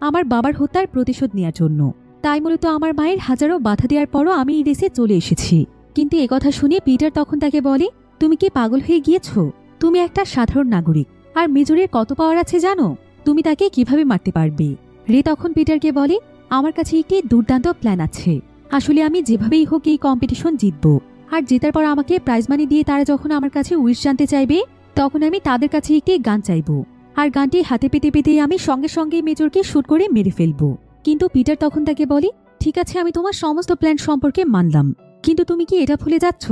Speaker 1: আমার বাবার হত্যার প্রতিশোধ নেওয়ার জন্য। তাই মূলত আমার মায়ের হাজারো বাধা দেওয়ার পরও আমি এই রেসে চলে এসেছি। কিন্তু একথা শুনে পিটার তখন তাকে বলে, তুমি কি পাগল হয়ে গিয়েছো? তুমি একটা সাধারণ নাগরিক, আর মেজরের কত পাওয়ার আছে জানো? তুমি তাকে কিভাবে মারতে পারবে? রে তখন পিটারকে বলে, আমার কাছে একটি দুর্দান্ত প্ল্যান আছে। আসলে আমি যেভাবেই হোক এই কম্পিটিশন জিতবো, আর জেতার পর আমাকে প্রাইজ মানি দিয়ে তারা যখন আমার কাছে উইশ জানতে চাইবে, তখন আমি তাদের কাছে একটি গান চাইবো, আর গানটি হাতে পেতে পেতে আমি সঙ্গে সঙ্গে মেজরকে শুট করে মেরে ফেলবো। কিন্তু পিটার তখন তাকে বলে, ঠিক আছে, আমি তোমার সমস্ত প্ল্যান সম্পর্কে মানলাম, কিন্তু তুমি কি এটা ভুলে যাচ্ছ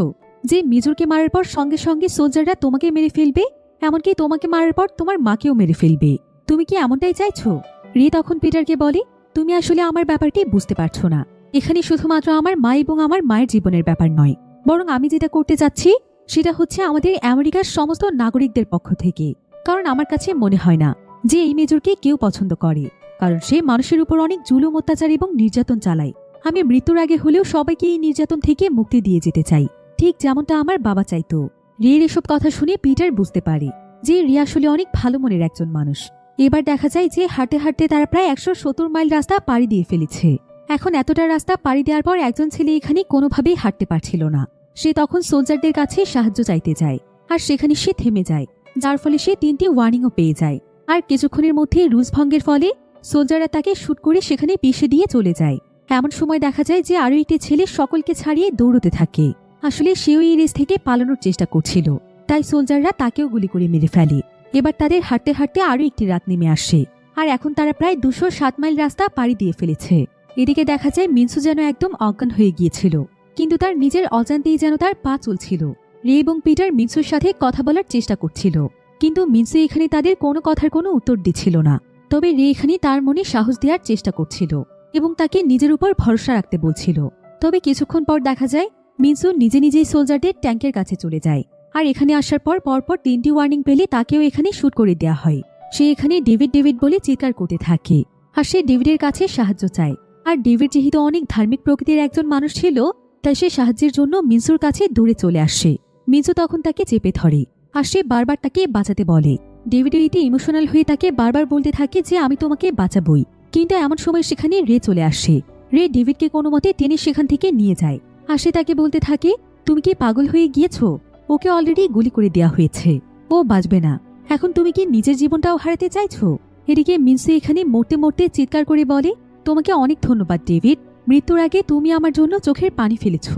Speaker 1: যে মেজরকে মারার পর সঙ্গে সঙ্গে সোলজাররা তোমাকে মেরে ফেলবে, এমনকি তোমাকে মারার পর তোমার মাকেও মেরে ফেলবে? তুমি কি এমনটাই চাইছো? রে তখন পিটারকে বলে, তুমি আসলে আমার ব্যাপারটি বুঝতে পারছো না। এখানে শুধুমাত্র আমার মা এবং আমার মায়ের জীবনের ব্যাপার নয়, বরং আমি যেটা করতে যাচ্ছি সেটা হচ্ছে আমাদের আমেরিকার সমস্ত নাগরিকদের পক্ষ থেকে। কারণ আমার কাছে মনে হয় না যে এই মেজরকে কেউ পছন্দ করে, কারণ সে মানুষের উপর অনেক জুলুম, অত্যাচার এবং নির্যাতন চালায়। আমি মৃত্যুর আগে হলেও সবাইকে এই নির্যাতন থেকে মুক্তি দিয়ে যেতে চাই, ঠিক যেমনটা আমার বাবা চাইতো। রিয়ের এসব কথা শুনে পিটার বুঝতে পারে যে রিয়া আসলে অনেক ভালো মনের একজন মানুষ। এবার দেখা যায় যে হাঁটতে হাঁটতে তারা প্রায় 170 মাইল রাস্তা পাড়ি দিয়ে ফেলেছে। এখন এতটা রাস্তা পাড়ি দেওয়ার পর একজন ছেলে এখানে কোনোভাবেই হাঁটতে পারছিল না। সে তখন সোলজারদের কাছে সাহায্য চাইতে যায়, আর সেখানে সে থেমে যায়, যার ফলে সে 3টি ওয়ার্নিংও পেয়ে যায়। আর কিছুক্ষণের মধ্যে রুলস ভঙ্গের ফলে সোলজাররা তাকে শুট করে সেখানে পিষে দিয়ে চলে যায়। এমন সময় দেখা যায় যে আরও একটি ছেলে সকলকে ছাড়িয়ে দৌড়তে থাকে। আসলে সেও এই রেস থেকে পালানোর চেষ্টা করছিল, তাই সোলজাররা তাকেও গুলি করে মেরে ফেলে। এবার তাদের হাঁটতে হাঁটতে আরও একটি রাত নেমে আসে, আর এখন তারা প্রায় 207 মাইল রাস্তা পাড়ি দিয়ে ফেলেছে। এদিকে দেখা যায় মিনসু যেন একদম অজ্ঞান হয়ে গিয়েছিল, কিন্তু তার নিজের অজান্তেই যেন তার পা চলছিল। রে এবং পিটার মিনসুর সাথে কথা বলার চেষ্টা করছিল, কিন্তু মিনসু এখানে তাদের কোনো কথার কোনো উত্তর দিচ্ছিল না। তবে রে এখানে তার মনে সাহস দেওয়ার চেষ্টা করছিল এবং তাকে নিজের উপর ভরসা রাখতে বলছিল। তবে কিছুক্ষণ পর দেখা যায় মিনসু নিজে নিজেই সোলজারদের ট্যাঙ্কের কাছে চলে যায়, আর এখানে আসার পর পরপর 3টি ওয়ার্নিং পেলে তাকেও এখানে শুট করে দেওয়া হয়। সে এখানে ডেভিড ডেভিড বলে চিৎকার করতে থাকে, আর সে ডেভিডের কাছে সাহায্য চায়। আর ডেভিড যেহেতু অনেক ধার্মিক প্রকৃতির একজন মানুষ ছিল, তাই সে সাহায্যের জন্য মিনসুর কাছে দূরে চলে আসে। মিনসু তখন তাকে চেপে ধরে, আর সে বারবার তাকে বাঁচাতে বলে। ডেভিডের এতে ইমোশনাল হয়ে তাকে বারবার বলতে থাকে যে আমি তোমাকে বাঁচাবই। কিন্তু এমন সময় সেখানে রে চলে আসে। রে ডেভিডকে কোনো মতে টেনে সেখান থেকে নিয়ে যায়, আর সে তাকে বলতে থাকে, তুমি কি পাগল হয়ে গিয়েছো? ওকে অলরেডি গুলি করে দেওয়া হয়েছে, ও বাঁচবে না। এখন তুমি কি নিজের জীবনটাও হারাতে চাইছো? এদিকে মিনসু এখানে মরতে মরতে চিৎকার করে বলে, তোমাকে অনেক ধন্যবাদ ডেভিড, মৃত্যুর আগে তুমি আমার জন্য চোখের পানি ফেলেছ।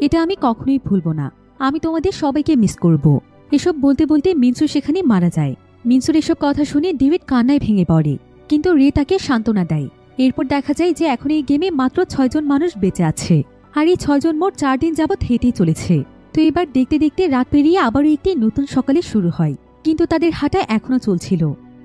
Speaker 1: এটা আমি কখনোই ভুলবো না। আমি তোমাদের সবাইকে মিস করব। এসব বলতে বলতে মিনসু সেখানে মারা যায়। মিনসুর এসব কথা শুনে ডেভিড কান্নায় ভেঙে পড়ে, কিন্তু রে তাকে সান্ত্বনা দেয়। এরপর দেখা যায় যে এখন এই গেমে মাত্র 6 জন মানুষ বেঁচে আছে, আর এই 6 জন মোট 4 দিন যাবৎ হেঁটেই চলেছে। তো এবার দেখতে দেখতে রাত পেরিয়ে আবারও একটি নতুন সকালে শুরু হয়, কিন্তু তাদের হাঁটা এখনো চলছিল।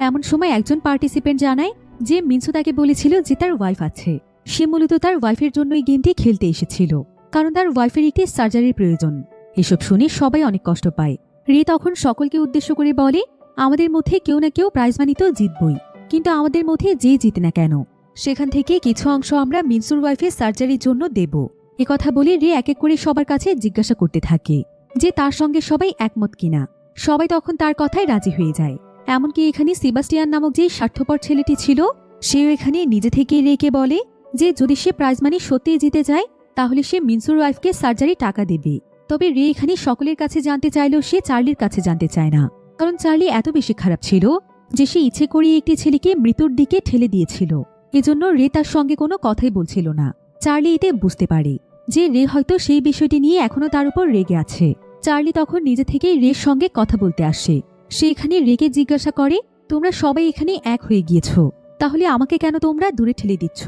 Speaker 1: এমন সময় একজন পার্টিসিপেন্ট জানায় যে মিনসু তাকে বলেছিল যে তার ওয়াইফ আছে। সে মূলত তার ওয়াইফের জন্য এই গেমটি খেলতে এসেছিল, কারণ তার ওয়াইফের একটি সার্জারির প্রয়োজন। এসব শুনে সবাই অনেক কষ্ট পায়। রে তখন সকলকে উদ্দেশ্য করে বলে, আমাদের মধ্যে কেউ না কেউ প্রাইজ মানি তো জিতবই, কিন্তু আমাদের মধ্যে যে জিতে না কেন, সেখান থেকে কিছু অংশ আমরা মিনসুর ওয়াইফের সার্জারির জন্য দেব। একথা বলে রে এক এক করে সবার কাছে জিজ্ঞাসা করতে থাকে যে তার সঙ্গে সবাই একমত কিনা। সবাই তখন তার কথায় রাজি হয়ে যায়। এমনকি এখানে সেবাস্টিয়ান নামক যে স্বার্থপর ছেলেটি ছিল, সেও এখানে নিজে থেকে রেকে বলে যে যদি সে প্রাইজ মানি সত্যিই জিতে যায়, তাহলে সে মিনসুর ওয়াইফকে সার্জারি টাকা দেবে। তবে রে এখানে সকলের কাছে জানতে চাইলেও সে চার্লির কাছে জানতে চায় না, কারণ চার্লি এত বেশি খারাপ ছিল যে সে ইচ্ছে করিয়ে একটি ছেলেকে মৃত্যুর দিকে ঠেলে দিয়েছিল। এজন্য রে তার সঙ্গে কোনো কথাই বলছিল না। চার্লি এতে বুঝতে পারে যে রে হয়তো সেই বিষয়টি নিয়ে এখনো তার উপর রেগে আছে। চার্লি তখন নিজে থেকেই রের সঙ্গে কথা বলতে আসে। সে এখানে রেগে জিজ্ঞাসা করে, তোমরা সবাই এখানে এক হয়ে গিয়েছ, তাহলে আমাকে কেন তোমরা দূরে ঠেলে দিচ্ছ?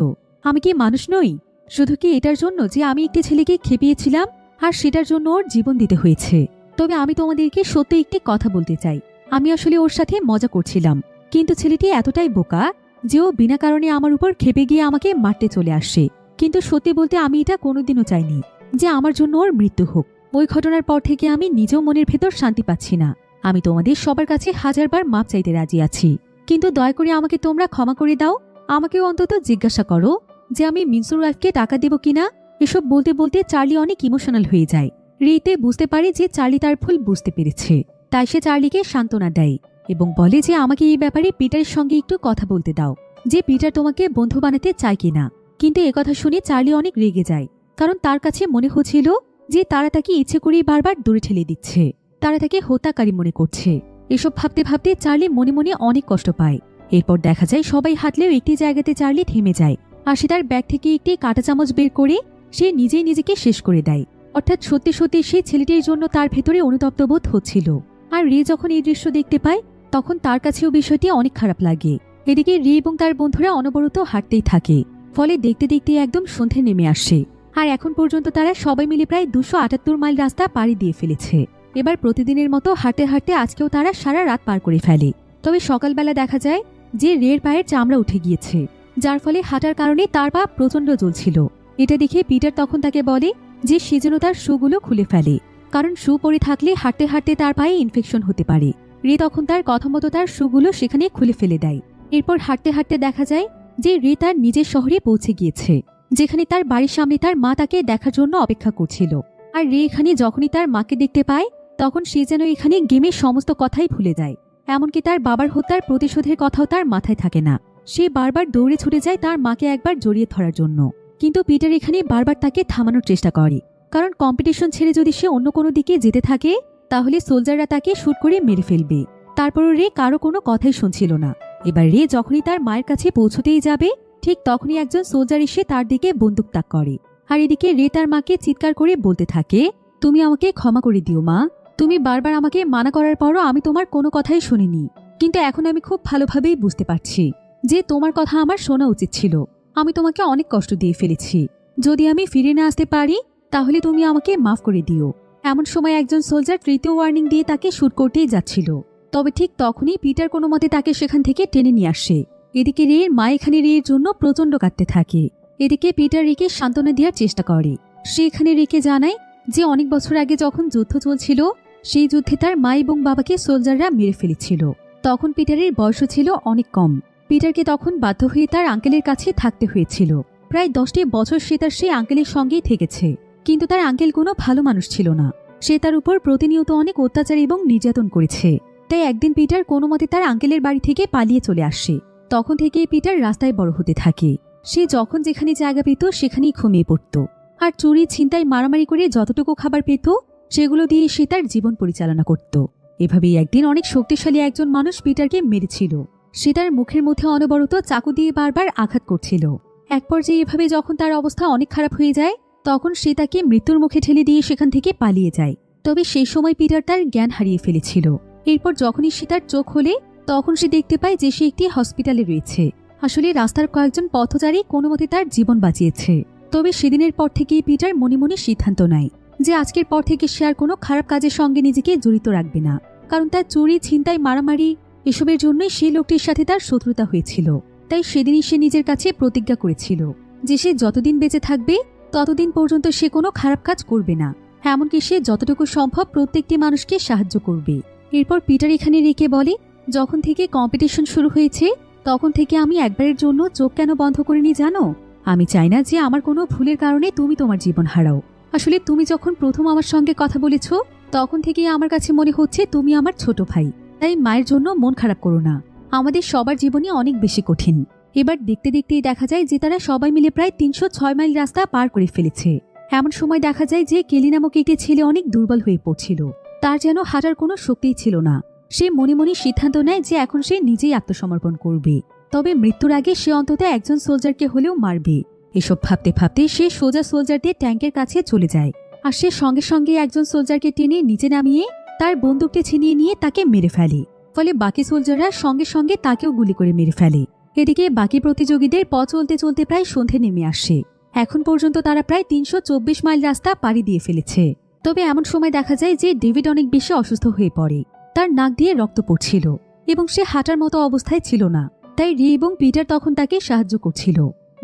Speaker 1: আমি কি মানুষ নই? শুধু কি এটার জন্য যে আমি একটি ছেলেকে খেপিয়েছিলাম আর সেটার জন্য ওর জীবন দিতে হয়েছে? তবে আমি তোমাদেরকে সত্য একটি কথা বলতে চাই, আমি আসলে ওর সাথে মজা করছিলাম, কিন্তু ছেলেটি এতটাই বোকা যে ও বিনা কারণে আমার উপর খেপে গিয়ে আমাকে মারতে চলে আসে। কিন্তু সত্যি বলতে আমি এটা কোনোদিনও চাইনি যে আমার জন্য ওর মৃত্যু হোক। ওই ঘটনার পর থেকে আমি নিজেও মনের ভেতর শান্তি পাচ্ছি না। আমি তোমাদের সবার কাছে 1000বার মাপ চাইতে রাজি আছি, কিন্তু দয়া করে আমাকে তোমরা ক্ষমা করে দাও। আমাকেও অন্তত জিজ্ঞাসা করো যে আমি মিনসুর ওয়াইফকে টাকা দেব কিনা। এসব বলতে বলতে চার্লি অনেক ইমোশনাল হয়ে যায়। রিতে বুঝতে পারে যে চার্লি তার ভুল বুঝতে পেরেছে, তাই সে চার্লিকে সান্ত্বনা দেয় এবং বলে যে আমাকে এই ব্যাপারে পিটারের সঙ্গে একটু কথা বলতে দাও, যে পিটার তোমাকে বন্ধু বানাতে চায় কিনা। কিন্তু একথা শুনে চার্লি অনেক রেগে যায়, কারণ তার কাছে মনে হচ্ছিল যে তারা তাকে ইচ্ছে করেই বারবার দূরে ঠেলে দিচ্ছে। তারা তাকে হত্যাকারী মনে করছে। এসব ভাবতে ভাবতে চার্লি মনে মনে অনেক কষ্ট পায়। এরপর দেখা যায় সবাই হাঁটলেও একটি জায়গাতে চার্লি থেমে যায়, আর সে তার ব্যাগ থেকে একটি কাঁটা চামচ বের করে সে নিজেই নিজেকে শেষ করে দেয়। অর্থাৎ সত্যি সত্যি সেই ছেলেটির জন্য তার ভেতরে অনুতপ্ত বোধ হচ্ছিল। আর রে যখন এই দৃশ্য দেখতে পায় তখন তার কাছেও বিষয়টি অনেক খারাপ লাগে। এদিকে রে এবং তার বন্ধুরা অনবরত হাঁটতেই থাকে, ফলে দেখতে দেখতে একদম সন্ধে নেমে আসে। আর এখন পর্যন্ত তারা সবাই মিলে প্রায় 278 মাইল রাস্তা পাড়ি দিয়ে ফেলেছে। এবার প্রতিদিনের মতো হাঁটতে হাঁটতে আজকেও তারা সারা রাত পার করে ফেলে। তবে সকালবেলা দেখা যায় যে রের পায়ের চামড়া উঠে গিয়েছে, যার ফলে হাঁটার কারণে তার পা প্রচণ্ড জ্বলছিল। এটা দেখে পিটার তখন তাকে বলে যে সে যেন তার শুগুলো খুলে ফেলে, কারণ শু পরে থাকলে হাঁটতে হাঁটতে তার পায়ে ইনফেকশন হতে পারে। রে তখন তার কথা মতো তার শুগুলো সেখানে খুলে ফেলে দেয়। এরপর হাঁটতে হাঁটতে দেখা যায় যে রে তার নিজের শহরে পৌঁছে গিয়েছে, যেখানে তার বাড়ির সামনে তার মা তাকে দেখার জন্য অপেক্ষা করছিল। আর রে এখানে যখনই তার মাকে দেখতে পায় তখন সে যেন এখানে গেমের সমস্ত কথাই ভুলে যায়। এমনকি তার বাবার হত্যার প্রতিশোধের কথাও তার মাথায় থাকে না। সে বারবার দৌড়ে ছুটে যায় তার মাকে একবার জড়িয়ে ধরার জন্য, কিন্তু পিটার এখানে বারবার তাকে থামানোর চেষ্টা করে, কারণ কম্পিটিশন ছেড়ে যদি সে অন্য কোনো দিকে যেতে থাকে তাহলে সোলজাররা তাকে শুট করে মেরে ফেলবে। তারপরও রে কারো কোনো কথাই শুনছিল না। এবার রে যখনই তার মায়ের কাছে পৌঁছতেই যাবে ঠিক তখনই একজন সোলজার এসে তার দিকে বন্দুক তাক করে। আর এদিকে রে তার মাকে চিৎকার করে বলতে থাকে, তুমি আমাকে ক্ষমা করে দিও মা, তুমি বারবার আমাকে মানা করার পরও আমি তোমার কোনো কথাই শুনিনি, কিন্তু এখন আমি খুব ভালোভাবেই বুঝতে পারছি যে তোমার কথা আমার শোনা উচিত ছিল। আমি তোমাকে অনেক কষ্ট দিয়ে ফেলেছি, যদি আমি ফিরে না আসতে পারি তাহলে তুমি আমাকে মাফ করে দিও। এমন সময় একজন সোলজার তৃতীয় ওয়ার্নিং দিয়ে তাকে শুট করতেই যাচ্ছিল, তবে ঠিক তখনই পিটার কোনো মতে তাকে সেখান থেকে টেনে নিয়ে আসে। এদিকে রের মা এখানে রের জন্য প্রচণ্ড কাঁদতে থাকে। এদিকে পিটার রেকে সান্ত্বনা দেওয়ার চেষ্টা করে। সে এখানে রেকে জানায় যে অনেক বছর আগে যখন যুদ্ধ চলছিল সেই যুদ্ধে তার মা এবং বাবাকে সোলজাররা মেরে ফেলেছিল। তখন পিটারের বয়স ছিল অনেক কম। পিটারকে তখন বাধ্য হয়ে তার আঙ্কেলের কাছে থাকতে হয়েছিল। প্রায় 10টি বছর সে তার সেই আঙ্কেলের সঙ্গেই থেকেছে, কিন্তু তার আঙ্কেল কোনো ভালো মানুষ ছিল না। সে তার উপর প্রতিনিয়ত অনেক অত্যাচার এবং নির্যাতন করেছে। তাই একদিন পিটার কোনো মতে তার আঙ্কেলের বাড়ি থেকে পালিয়ে চলে আসে। তখন থেকেই পিটার রাস্তায় বড় হতে থাকে। সে যখন যেখানে জায়গা পেত সেখানেই ঘুমিয়ে পড়ত, আর চুরি ছিনতাই মারামারি করে যতটুকু খাবার পেত সেগুলো দিয়ে সে তার জীবন পরিচালনা করত। এভাবেই একদিন অনেক শক্তিশালী একজন মানুষ পিটারকে মেরেছিল। সে তার মুখের মধ্যে অনবরত চাকু দিয়ে বারবার আঘাত করছিল। এক পর্যায়ে এভাবে যখন তার অবস্থা অনেক খারাপ হয়ে যায় তখন সে তাকে মৃত্যুর মুখে ঠেলে দিয়ে সেখান থেকে পালিয়ে যায়। তবে সেই সময় পিটার তার জ্ঞান হারিয়ে ফেলেছিল। এরপর যখনই সে তার চোখ খোলে তখন সে দেখতে পায় যে সে একটি হসপিটালে রয়েছে। আসলে রাস্তার কয়েকজন পথচারী কোনো মতে তার জীবন বাঁচিয়েছে। তবে সেদিনের পর থেকেই পিটার মনে মনে সিদ্ধান্ত নেয় যে আজকের পর থেকে সে আর কোনো খারাপ কাজের সঙ্গে নিজেকে জড়িত রাখবে না, কারণ তার চুরি ছিনতাই মারামারি এসবের জন্যই সেই লোকটির সাথে তার শত্রুতা হয়েছিল। তাই সেদিনই সে নিজের কাছে প্রতিজ্ঞা করেছিল যে সে যতদিন বেঁচে থাকবে ততদিন পর্যন্ত সে কোনো খারাপ কাজ করবে না, এমনকি সে যতটুকু সম্ভব প্রত্যেকটি মানুষকে সাহায্য করবে। এরপর পিটার এখানে রেখে বলে, যখন থেকে কম্পিটিশন শুরু হয়েছে তখন থেকে আমি একবারের জন্য চোখ কেন বন্ধ করিনি জানো? আমি চাই না যে আমার কোনো ভুলের কারণে তুমি তোমার জীবন হারাও। আসলে তুমি যখন প্রথম আমার সঙ্গে কথা বলেছ তখন থেকেই আমার কাছে মনে হচ্ছে তুমি আমার ছোট ভাই। তাই মায়ের জন্য মন খারাপ করো না, আমাদের সবার জীবনই অনেক বেশি কঠিন। এবার দেখতে দেখতেই দেখা যায় যে তারা সবাই মিলে প্রায় 306 মাইল রাস্তা পার করে ফেলেছে। এমন সময় দেখা যায় যে কেলি নামক একটি ছেলে অনেক দুর্বল হয়ে পড়ছিল। তার যেন হাঁটার কোনো শক্তিই ছিল না। সে মনে মনে সিদ্ধান্ত নেয় যে এখন সে নিজেই আত্মসমর্পণ করবে, তবে মৃত্যুর আগে সে অন্তত একজন সোলজারকে হলেও মারবে। এসব ভাবতে ভাবতে সে সোজা সোলজারদের ট্যাঙ্কের কাছে চলে যায়, আর সে সঙ্গে সঙ্গে একজন সোলজারকে টেনে নিচে নামিয়ে তার বন্দুকটি ছিনিয়ে নিয়ে তাকে মেরে ফেলে। ফলে বাকি সোলজাররা সঙ্গে সঙ্গে তাকেও গুলি করে মেরে ফেলে। এদিকে বাকি প্রতিযোগীদের পথ চলতে চলতে প্রায় সন্ধে নেমে আসে। এখন পর্যন্ত তারা প্রায় 324 মাইল রাস্তা পাড়ি দিয়ে ফেলেছে। তবে এমন সময় দেখা যায় যে ডেভিড অনেক বেশি অসুস্থ হয়ে পড়ে। তার নাক দিয়ে রক্ত পড়ছিল এবং সে হাঁটার মতো অবস্থায় ছিল না। তাই রি এবং পিটার তখন তাকে সাহায্য করছিল।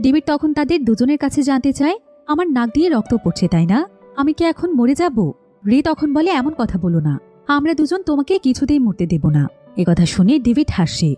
Speaker 1: ডেভিড তখন তাদের দুজনের কাছে জানতে চায়, আমার নাক দিয়ে রক্ত পড়ছে তাই না? আমি কি এখন মরে যাব? রি তখন বলে, এমন কথা বলো না, আমরা দুজন তোমাকে কিছুতেই মরতে দেব না। একথা শুনে ডেভিড হাসে।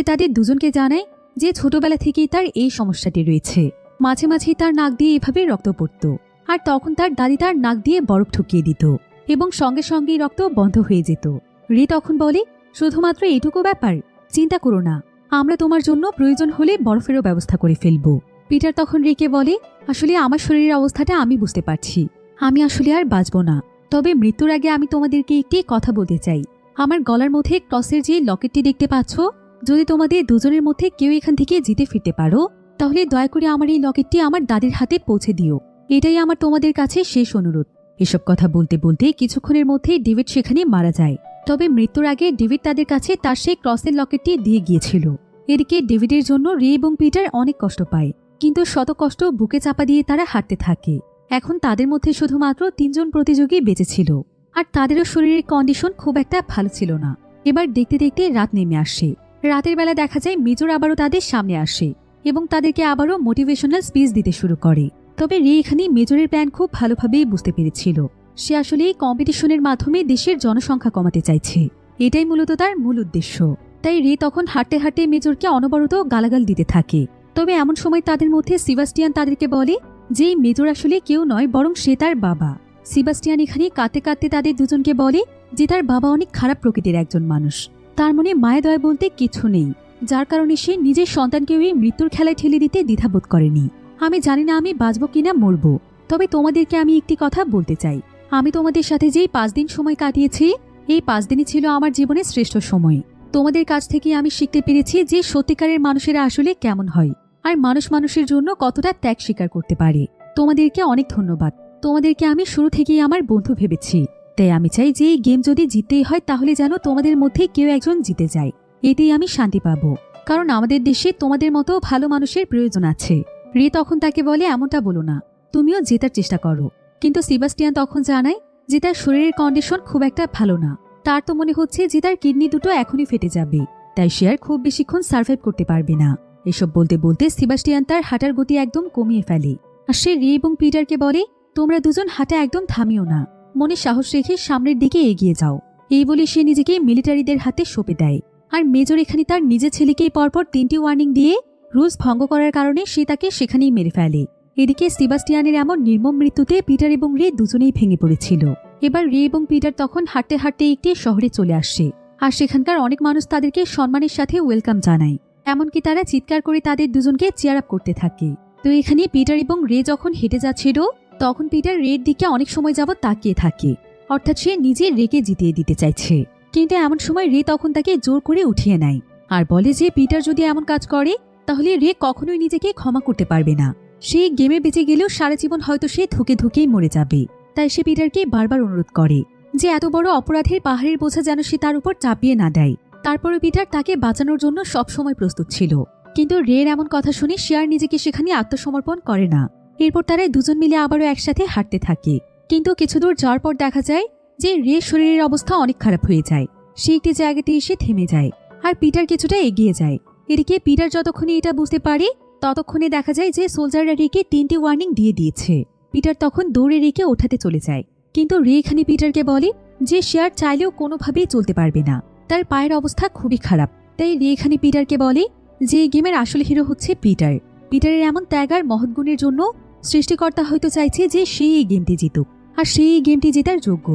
Speaker 1: তাদের দুজনকে জানায় যে ছোটবেলা থেকেই তার এই সমস্যাটি রয়েছে। মাঝে মাঝেই তার নাক দিয়ে এভাবে রক্ত পড়ত, আর তখন তার দাদি তার নাক দিয়ে বরফ ঠুকিয়ে দিত এবং সঙ্গে সঙ্গেই রক্ত বন্ধ হয়ে যেত। রি তখন বলে, শুধুমাত্র এইটুকু ব্যাপার, চিন্তা করো না, আমরা তোমার জন্য প্রয়োজন হলে বরফেরও ব্যবস্থা করে ফেলব। পিটার তখন রিকে বলে, আসলে আমার শরীরের অবস্থাটা আমি বুঝতে পারছি, আমি আসলে আর বাঁচব না। তবে মৃত্যুর আগে আমি তোমাদেরকে একটি কথা বলতে চাই। আমার গলার মধ্যে ক্রসের যে লকেটটি দেখতে পাচ্ছ, যদি তোমাদের দুজনের মধ্যে কেউ এখান থেকে জিতে ফিরতে পারো, তাহলে দয়া করে আমার এই লকেটটি আমার দাদির হাতে পৌঁছে দিও। এটাই আমার তোমাদের কাছে শেষ অনুরোধ। এসব কথা বলতে বলতে কিছুক্ষণের মধ্যেই ডেভিড সেখানে মারা যায়। তবে মৃত্যুর আগে ডেভিড তাদের কাছে তার সেই ক্রসের লকেটটি দিয়ে গিয়েছিল। এদিকে ডেভিডের জন্য রে এবং পিটার অনেক কষ্ট পায়, কিন্তু শত কষ্ট বুকে চাপা দিয়ে তারা হাঁটতে থাকে। এখন তাদের মধ্যে শুধুমাত্র 3 জন প্রতিযোগী বেঁচে ছিল, আর তাদেরও শরীরের কন্ডিশন খুব একটা ভালো ছিল না। এবার দেখতে দেখতে রাত নেমে আসে। রাতের বেলা দেখা যায় মেজর আবারও তাদের সামনে আসে এবং তাদেরকে আবারও মোটিভেশনাল স্পিচ দিতে শুরু করে। তবে রে এখানে মেজরের প্ল্যান খুব ভালোভাবেই বুঝতে পেরেছিল। সে আসলে এই কম্পিটিশনের মাধ্যমে দেশের জনসংখ্যা কমাতে চাইছে, এটাই মূলত তার মূল উদ্দেশ্য। তাই রে তখন হাঁটতে হাঁটতে মেজরকে অনবরত গালাগাল দিতে থাকে। তবে এমন সময় তাদের মধ্যে সেবাস্টিয়ান তাদেরকে বলে যে মেজর আসলে কেউ নয়, বরং সে তার বাবা। সেবাস্টিয়ান এখানে কাঁদতে কাঁদতে তাদের দুজনকে বলে যে তার বাবা অনেক খারাপ প্রকৃতির একজন মানুষ, তার মনে মায়া দয়া বলতে কিছু নেই, যার কারণে সে নিজের সন্তানকেও এই মৃত্যুর খেলায় ঠেলে দিতে দ্বিধাবোধ করেনি। আমি জানি না আমি বাঁচব কিনা মরব, তবে তোমাদেরকে আমি একটি কথা বলতে চাই। আমি তোমাদের সাথে যেই 5 দিন সময় কাটিয়েছি, এই 5 দিনই ছিল আমার জীবনের শ্রেষ্ঠ সময়। তোমাদের কাছ থেকে আমি শিখতে পেরেছি যে সত্যিকারের মানুষেরা আসলে কেমন হয়, আর মানুষ মানুষের জন্য কতটা ত্যাগ স্বীকার করতে পারে। তোমাদেরকে অনেক ধন্যবাদ। তোমাদেরকে আমি শুরু থেকেই আমার বন্ধু ভেবেছি, তাই আমি চাই যে এই গেম যদি জিততেই হয় তাহলে যেন তোমাদের মধ্যে কেউ একজন জিতে যায়। এতেই আমি শান্তি পাবো, কারণ আমাদের দেশে তোমাদের মতো ভালো মানুষের প্রয়োজন আছে। রে তখন তাকে বলে এমনটা বলো না, তুমিও জেতার চেষ্টা করো। কিন্তু সেবাস্টিয়ান তখন জানায় যে তার শরীরের কন্ডিশন খুব একটা ভালো না। তার তো মনে হচ্ছে যে তার কিডনি দুটো এখনই ফেটে যাবে, তাই সে আর খুব বেশিক্ষণ সার্ভাইভ করতে পারবে না। এসব বলতে বলতে সেবাস্টিয়ান তার হাঁটার গতি একদম কমিয়ে ফেলে। আর সে রে এবং পিটারকে বলে তোমরা দুজন হাঁটা একদম থামিও না, মনে সাহস রেখে সামনের দিকে এগিয়ে যাও। এই বলে সে নিজেকে মিলিটারিদের হাতে সঁপে দেয়। আর মেজর এখানে তার নিজের ছেলেকেই পরপর 3টি ওয়ার্নিং দিয়ে রুলস ভঙ্গ করার কারণে সে তাকে সেখানেই মেরে ফেলে। এদিকে সেবাস্টিয়ানের এমন নির্মম মৃত্যুতে পিটার এবং রে দুজনেই ভেঙে পড়েছিল। এবার রে এবং পিটার তখন হাঁটতে হাঁটতে একটি শহরে চলে আসে, আর সেখানকার অনেক মানুষ তাদেরকে সম্মানের সাথে ওয়েলকাম জানায়। এমনকি তারা চিৎকার করে তাদের দুজনকে চেয়ার আপ করতে থাকে। তো এখানে পিটার এবং রে যখন হেঁটে যাচ্ছিল, তখন পিটার রের দিকে অনেক সময় যাবৎ তাকিয়ে থাকে, অর্থাৎ সে নিজে রেকে জিতিয়ে দিতে চাইছে। কিন্তু এমন সময় রে তখন তাকে জোর করে উঠিয়ে নেয় আর বলে যে পিটার যদি এমন কাজ করে তাহলে রে কখনোই নিজেকে ক্ষমা করতে পারবে না। সে গেমে বেঁচে গেলেও সারা জীবন হয়তো সে ধুকে ধুকেই মরে যাবে। তাই সে পিটারকে বারবার অনুরোধ করে যে এত বড় অপরাধের পাহাড়ের বোঝা যেন সে তার উপর চাপিয়ে না দেয়। তারপরে পিটার তাকে বাঁচানোর জন্য সবসময় প্রস্তুত ছিল। কিন্তু রের এমন কথা শুনে সে আর নিজেকে সেখানে আত্মসমর্পণ করে না। এরপর তারা দুজন মিলে আবারও একসাথে হাঁটতে থাকে। কিন্তু কিছু দূর যাওয়ার পর দেখা যায় যে রের শরীরের অবস্থা অনেক খারাপ হয়ে যায়। সে একটি জায়গাতে এসে থেমে যায়, আর পিটার কিছুটা এগিয়ে যায়। এদিকে পিটার যতক্ষণে এটা বুঝতে পারে ততক্ষণে দেখা যায় যে সোলজাররা রেকে 3টি ওয়ার্নিং দিয়ে দিয়েছে। পিটার তখন দৌড়ে রেকে ওঠাতে চলে যায়, কিন্তু রে এখানে পিটারকে বলে যে সে আর চাইলেও কোনোভাবেই চলতে পারবে না, তার পায়ের অবস্থা খুবই খারাপ। তাই রে এখানে পিটারকে বলে যে এই গেমের আসল হিরো হচ্ছে পিটার। পিটারের এমন ত্যাগ আর মহৎ গুণের জন্য সৃষ্টিকর্তা হয়তো চাইছে যে সে এই গেমটি জিতুক, আর সে এই গেমটি জেতার যোগ্য।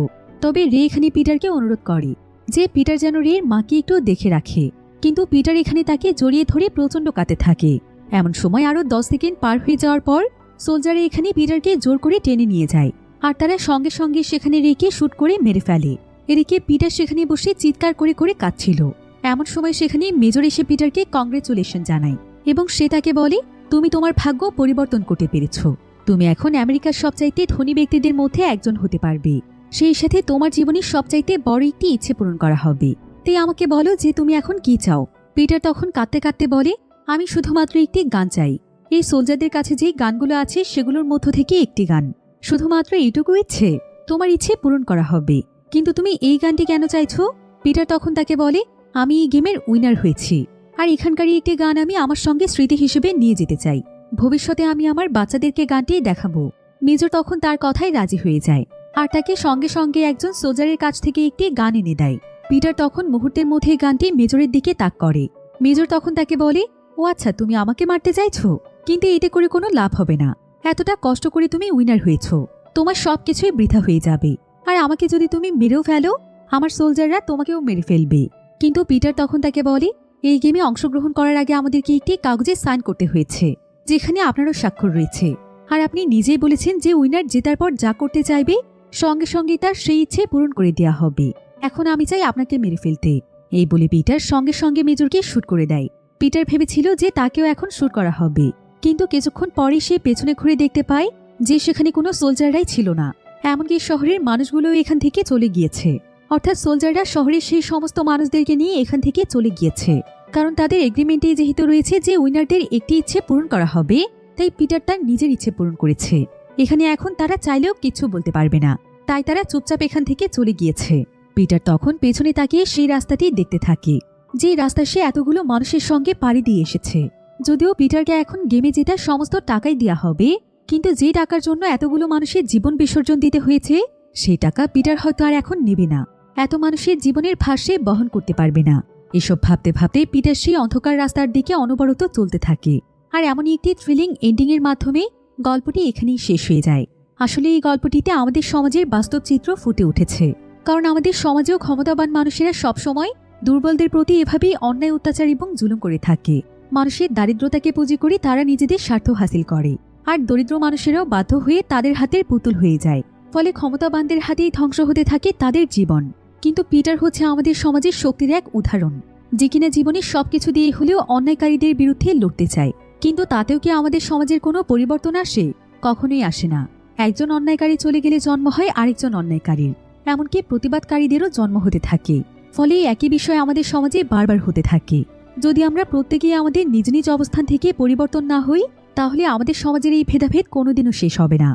Speaker 1: তবে রে এখানে পিটারকে অনুরোধ করে যে পিটার যেন রের মাকে একটু দেখে রাখে। কিন্তু পিটার এখানে তাকে জড়িয়ে ধরে প্রচণ্ড কাঁদতে থাকে। এমন সময় আরো 10 সেকেন্ড পার হয়ে যাওয়ার পর সোলজারে এখানে পিটারকে জোর করে টেনে নিয়ে যায়, আর তারা সঙ্গে সঙ্গে সেখানে রেকে শুট করে মেরে ফেলে। এদিকে পিটার সেখানে বসে চিৎকার করে করে কাঁদছিল। এমন সময় সেখানে মেজর এসে পিটারকে কংগ্রেচুলেশন জানায় এবং সে তাকে বলে তুমি তোমার ভাগ্য পরিবর্তন করতে পেরেছ। তুমি এখন আমেরিকার সবচাইতে ধনী ব্যক্তিদের মধ্যে একজন হতে পারবে। সেই সাথে তোমার জীবনের সবচাইতে বড় একটি ইচ্ছে পূরণ করা হবে। তাই আমাকে বলো যে তুমি এখন কি চাও। পিটার তখন কাঁদতে কাঁদতে বলে আমি শুধুমাত্র একটি গান চাই। এই সোলজারদের কাছে যে গানগুলো আছে সেগুলোর মধ্য থেকে একটি গান, শুধুমাত্র এইটুকু ইচ্ছে। তোমার ইচ্ছে পূরণ করা হবে, কিন্তু তুমি এই গানটি কেন চাইছো? পিটার তখন তাকে বলে আমি এই গেমের উইনার হয়েছি, আর এখানকারই একটি গান আমি আমার সঙ্গে স্মৃতি হিসেবে নিয়ে যেতে চাই। ভবিষ্যতে আমি আমার বাচ্চাদেরকে গানটি দেখাবো। মেজর তখন তার কথায় রাজি হয়ে যায়, আর তাকে সঙ্গে সঙ্গে একজন সোলজারের কাছ থেকে একটি গান এনে দেয়। পিটার তখন মুহূর্তের মধ্যে গানটি মেজরের দিকে তাক করে। মেজর তখন তাকে বলে ও আচ্ছা, তুমি আমাকে মারতে চাইছো, কিন্তু এতে করে কোনো লাভ হবে না। এতটা কষ্ট করে তুমি উইনার হয়েছ, তোমার সবকিছুই বৃথা হয়ে যাবে। আর আমাকে যদি তুমি মেরেও ফেলো, আমার সোলজাররা তোমাকেও মেরে ফেলবে। কিন্তু পিটার তখন তাকে বলে এই গেমে অংশগ্রহণ করার আগে আমাদেরকে একটি কাগজে সাইন করতে হয়েছে, যেখানে আপনারও স্বাক্ষর রয়েছে। আর আপনি নিজেই বলেছেন যে উইনার জেতার পর যা করতে চাইবে সঙ্গে সঙ্গে তার সেই ইচ্ছে পূরণ করে দেওয়া হবে। এখন আমি চাই আপনাকে মেরে ফেলতে। এই বলে পিটার সঙ্গে সঙ্গে মেজরকে শুট করে দেয়। পিটার ভেবেছিল যে তাকেও এখন শুট করা হবে, কিন্তু কিছুক্ষণ পরে সে পেছনে ঘুরে দেখতে পায় যে সেখানে কোনো সোলজাররাই ছিল না। এমনকি শহরের মানুষগুলোও এখান থেকে চলে গিয়েছে। অর্থাৎ সোলজাররা শহরের সেই সমস্ত মানুষদেরকে নিয়ে এখান থেকে চলে গিয়েছে, কারণ তাদের এগ্রিমেন্টে যেহেতু রয়েছে যে উইনারদের একটি ইচ্ছে পূরণ করা হবে, তাই পিটার তার নিজের ইচ্ছে পূরণ করেছে। এখানে এখন তারা চাইলেও কিছু বলতে পারবে না, তাই তারা চুপচাপ এখান থেকে চলে গিয়েছে। পিটার তখন পেছনে তাকিয়ে সেই রাস্তাটি দেখতে থাকে, যে রাস্তা সে এতগুলো মানুষের সঙ্গে পাড়ি দিয়ে এসেছে। যদিও পিটারকে এখন গেমে জেতার সমস্ত টাকাই দেওয়া হবে, কিন্তু যে টাকার জন্য এতগুলো মানুষের জীবন বিসর্জন দিতে হয়েছে, সেই টাকা পিটার হয়তো আর এখন নেবে না। এত মানুষের জীবনের ভার সে বহন করতে পারবে না। এসব ভাবতে ভাবতে পিটার সেই অন্ধকার রাস্তার দিকে অনবরত চলতে থাকে। আর এমনই একটি থ্রিলিং এন্ডিং এর মাধ্যমে গল্পটি এখানেই শেষ হয়ে যায়। আসলে এই গল্পটিতে আমাদের সমাজের বাস্তব চিত্র ফুটে উঠেছে, কারণ আমাদের সমাজেও ক্ষমতাবান মানুষেরা সবসময় দুর্বলদের প্রতি এভাবেই অন্যায়, অত্যাচার এবং জুলুম করে থাকে। মানুষের দারিদ্রতাকে পুঁজি করে তারা নিজেদের স্বার্থ হাসিল করে, আর দরিদ্র মানুষেরাও বাধ্য হয়ে তাদের হাতের পুতুল হয়ে যায়। ফলে ক্ষমতাবানদের হাতেই ধ্বংস হতে থাকে তাদের জীবন। কিন্তু পিটার হচ্ছে আমাদের সমাজের শক্তির এক উদাহরণ, যে কিনা জীবনের সবকিছু দিয়ে হলেও অন্যায়কারীদের বিরুদ্ধে লড়তে চায়। কিন্তু তাতেও কি আমাদের সমাজের কোনো পরিবর্তন আসে? কখনোই আসে না। একজন অন্যায়কারী চলে গেলে জন্ম হয় আরেকজন অন্যায়কারীর, এমনকি প্রতিবাদকারীদেরও জন্ম হতে থাকে। ফলে একই বিষয় আমাদের সমাজে বারবার হতে থাকে। যদি আমরা প্রত্যেকেই আমাদের নিজ নিজ অবস্থান থেকে পরিবর্তন না হই, তাহলে আমাদের সমাজের এই ভেদাভেদ কোনোদিনও শেষ হবে না।